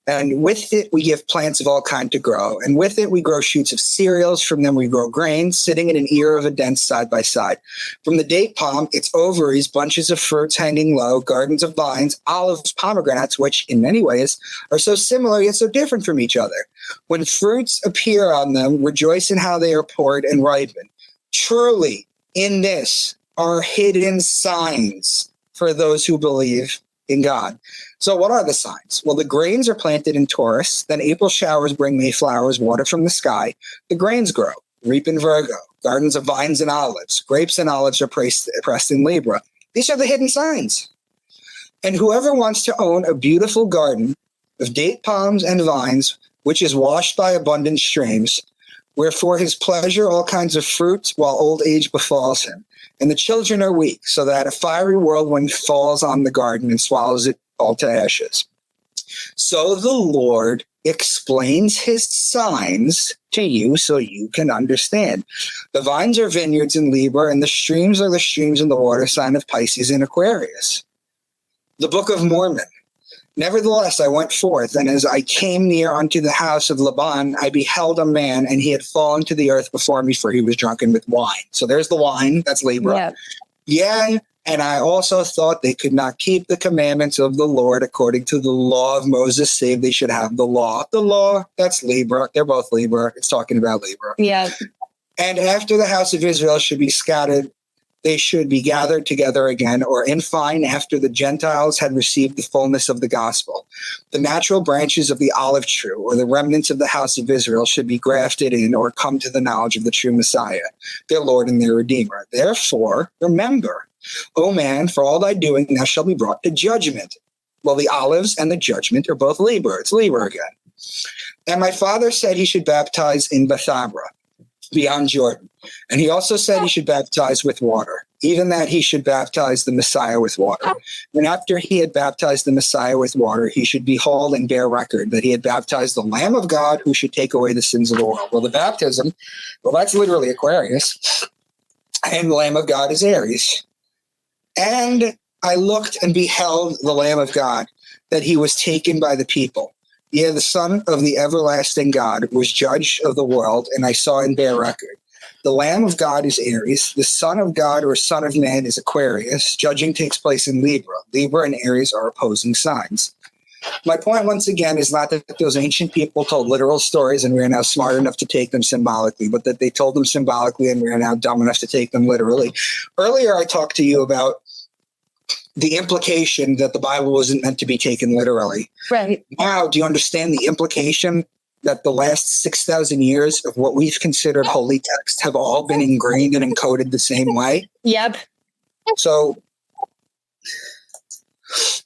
And with it, we give plants of all kinds to grow. And with it, we grow shoots of cereals. From them, we grow grains, sitting in an ear of a dent side by side. From the date palm, its ovaries, bunches of fruits hanging low, gardens of vines, olives, pomegranates, which in many ways are so similar yet so different from each other. When fruits appear on them, rejoice in how they are poured and ripen. Truly, in this are hidden signs for those who believe in God. So what are the signs? Well, the grains are planted in Taurus. Then April showers bring Mayflowers, water from the sky. The grains grow. Reap in Virgo. Gardens of vines and olives. Grapes and olives are pressed in Libra. These are the hidden signs. And whoever wants to own a beautiful garden of date palms and vines, which is washed by abundant streams, where for his pleasure all kinds of fruits, while old age befalls him. And the children are weak, so that a fiery whirlwind falls on the garden and swallows it all to ashes. So the Lord explains his signs to you so you can understand. The vines are vineyards in Libra, and the streams are the streams in the water sign of Pisces and Aquarius. The Book of Mormon. Nevertheless, I went forth, and as I came near unto the house of Laban, I beheld a man, and he had fallen to the earth before me, for he was drunken with wine. So there's the wine. That's Libra. Yeah, and I also thought they could not keep the commandments of the Lord according to the law of Moses, save they should have the law. The law, that's Libra. They're both Libra. It's talking about Libra. Yeah. And after the house of Israel should be scattered, they should be gathered together again, or in fine, after the Gentiles had received the fullness of the gospel. The natural branches of the olive tree, or the remnants of the house of Israel, should be grafted in, or come to the knowledge of the true Messiah, their Lord and their Redeemer. Therefore, remember, O man, for all thy doing, thou shalt be brought to judgment. Well, the olives and the judgment are both Libra. It's Libra again. And my father said he should baptize in Bethabara, beyond Jordan. And he also said he should baptize with water, even that he should baptize the Messiah with water. And after he had baptized the Messiah with water, he should behold and bear record that he had baptized the Lamb of God who should take away the sins of the world. Well, the baptism, well, that's literally Aquarius. And the Lamb of God is Aries. And I looked and beheld the Lamb of God, that he was taken by the people. Yea, the Son of the everlasting God was judge of the world, and I saw and bear record. The Lamb of God is Aries. The Son of God or Son of Man is Aquarius. Judging takes place in Libra. Libra and Aries are opposing signs. My point, once again, is not that those ancient people told literal stories and we are now smart enough to take them symbolically, but that they told them symbolically and we are now dumb enough to take them literally. Earlier, I talked to you about the implication that the Bible wasn't meant to be taken literally. Right. Now, do you understand the implication that the last 6,000 years of what we've considered holy texts have all been ingrained and encoded the same way? Yep. So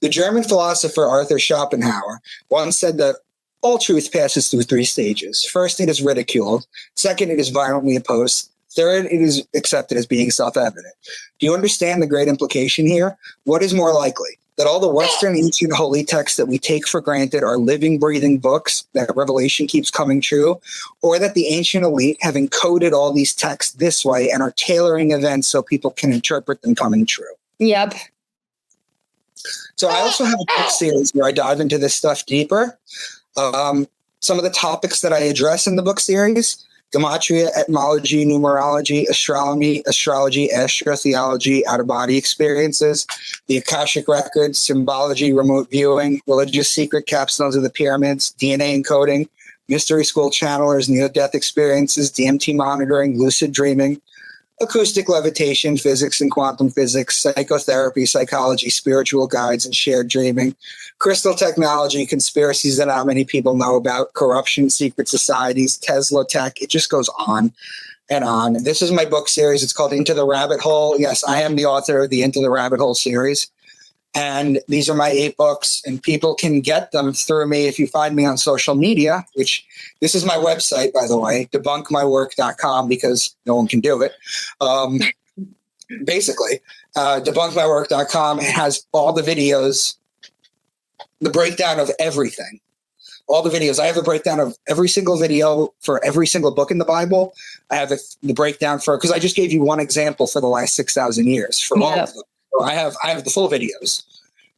the German philosopher Arthur Schopenhauer once said that all truth passes through three stages. First, it is ridiculed. Second, it is violently opposed. Third, it is accepted as being self-evident. Do you understand the great implication here? What is more likely? That all the Western ancient holy texts that we take for granted are living, breathing books, that Revelation keeps coming true, or that the ancient elite have encoded all these texts this way and are tailoring events so people can interpret them coming true? Yep. So I also have a book series where I dive into this stuff deeper. Some of the topics that I address in the book series: gematria, etymology, numerology, astrology, astrotheology, out-of-body experiences, the Akashic records, symbology, remote viewing, religious secret capstones of the pyramids, DNA encoding, mystery school channelers, near-death experiences, DMT monitoring, lucid dreaming, acoustic levitation, physics and quantum physics, psychotherapy, psychology, spiritual guides, and shared dreaming, crystal technology, conspiracies that not many people know about, corruption, secret societies, Tesla tech. It just goes on. and on. This is my book series. It's called Into the Rabbit Hole. Yes, I am the author of the Into the Rabbit Hole series. And these are my 8 books, and people can get them through me if you find me on social media, which this is my website, by the way, debunkmywork.com, because no one can do it. Basically, debunkmywork.com has all the videos, the breakdown of everything. All the videos. I have a breakdown of every single video for every single book in the Bible. I have the breakdown for, because I just gave you one example for the last 6,000 years for all of them. So I have the full videos.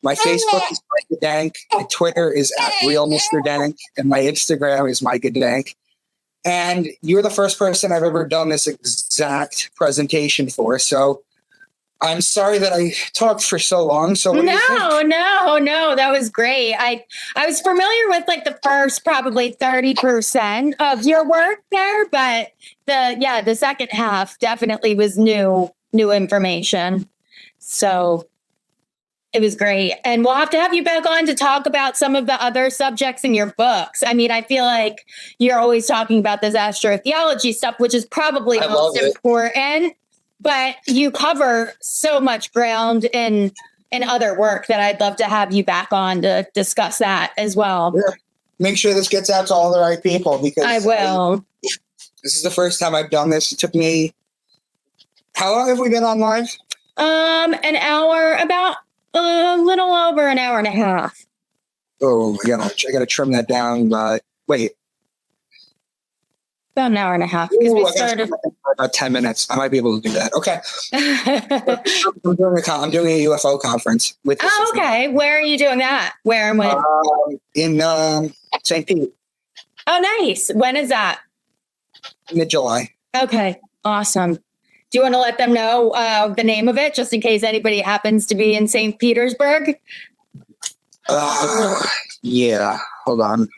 My Facebook is Micah Dank. My Twitter is @RealMrDank. And my Instagram is Micah Dank. And you're the first person I've ever done this exact presentation for. So I'm sorry that I talked for so long. So what do you think? No, that was great. I was familiar with like the first probably 30% of your work there, but the second half definitely was new information. So it was great. And we'll have to have you back on to talk about some of the other subjects in your books. I mean, I feel like you're always talking about this astrotheology stuff, which is probably the most important. But you cover so much ground in other work that I'd love to have you back on to discuss that as well. Yeah. Make sure this gets out to all the right people, because I will. This is the first time I've done this. It took me, how long have we been on live? An hour, about a little over an hour and a half. Oh, I gotta trim that down. Wait. About an hour and a half, because we started about 10 minutes. I might be able to do that. Okay. I'm doing a UFO conference with. Oh, okay. Where are you doing that? Where and when? In St. Pete. Oh, nice. When is that? Mid-July. Okay. Awesome. Do you want to let them know the name of it, just in case anybody happens to be in St. Petersburg? Yeah. Hold on.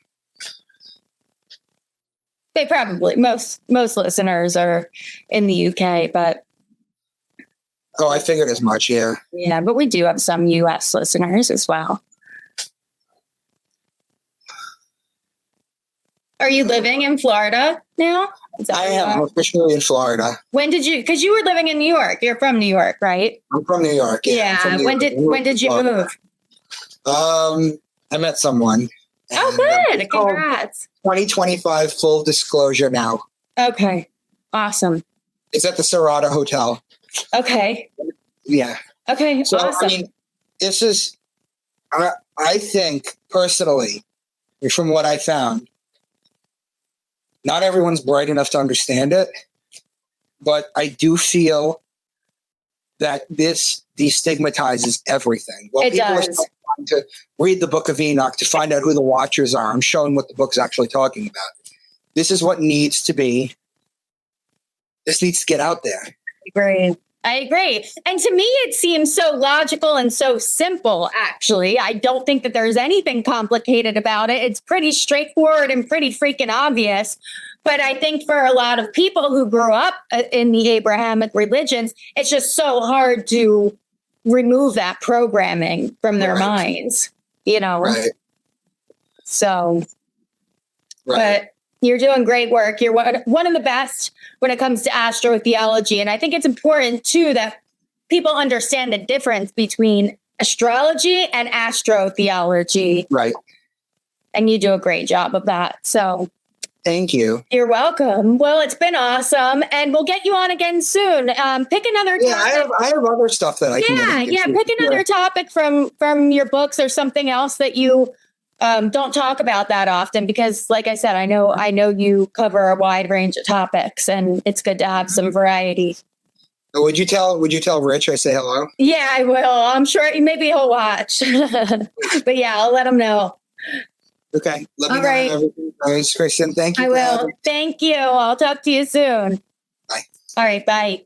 They probably, most listeners are in the UK, but. Oh, I figured as much, yeah. Yeah, but we do have some US listeners as well. Are you living in Florida now? I am officially in Florida. When did you, because you were living in New York. You're from New York, right? I'm from New York. Yeah. When did you move? I met someone. Oh, good. Congrats. 2025 full disclosure now. Okay. Awesome. It's at the Serrata Hotel. Okay. Yeah. Okay. So, awesome. I mean, this is, I think personally, from what I found, not everyone's bright enough to understand it, but I do feel that this destigmatizes everything. Well, it does. Are trying to read the Book of Enoch to find out who the Watchers are. I'm showing what the book's actually talking about. This is what needs to be. This needs to get out there. I agree. And to me, it seems so logical and so simple, actually. I don't think that there's anything complicated about it. It's pretty straightforward and pretty freaking obvious. But I think for a lot of people who grew up in the Abrahamic religions, it's just so hard to remove that programming from their minds, you know? Right. So, but you're doing great work. You're one of the best when it comes to astrotheology. And I think it's important, too, that people understand the difference between astrology and astrotheology. Right. And you do a great job of that. So thank you. You're welcome. Well, it's been awesome. And we'll get you on again soon. Pick another topic. Yeah, I have other stuff that I can get into. Pick another topic from your books or something else that you don't talk about that often, because like I said, I know you cover a wide range of topics, and it's good to have some variety. Would you tell Rich I say hello? Yeah, I will. I'm sure maybe he'll watch. But yeah, I'll let him know. Okay. Let me know everything goes, Kristen. Thank you. I will. Thank you. I'll talk to you soon. Bye. All right. Bye.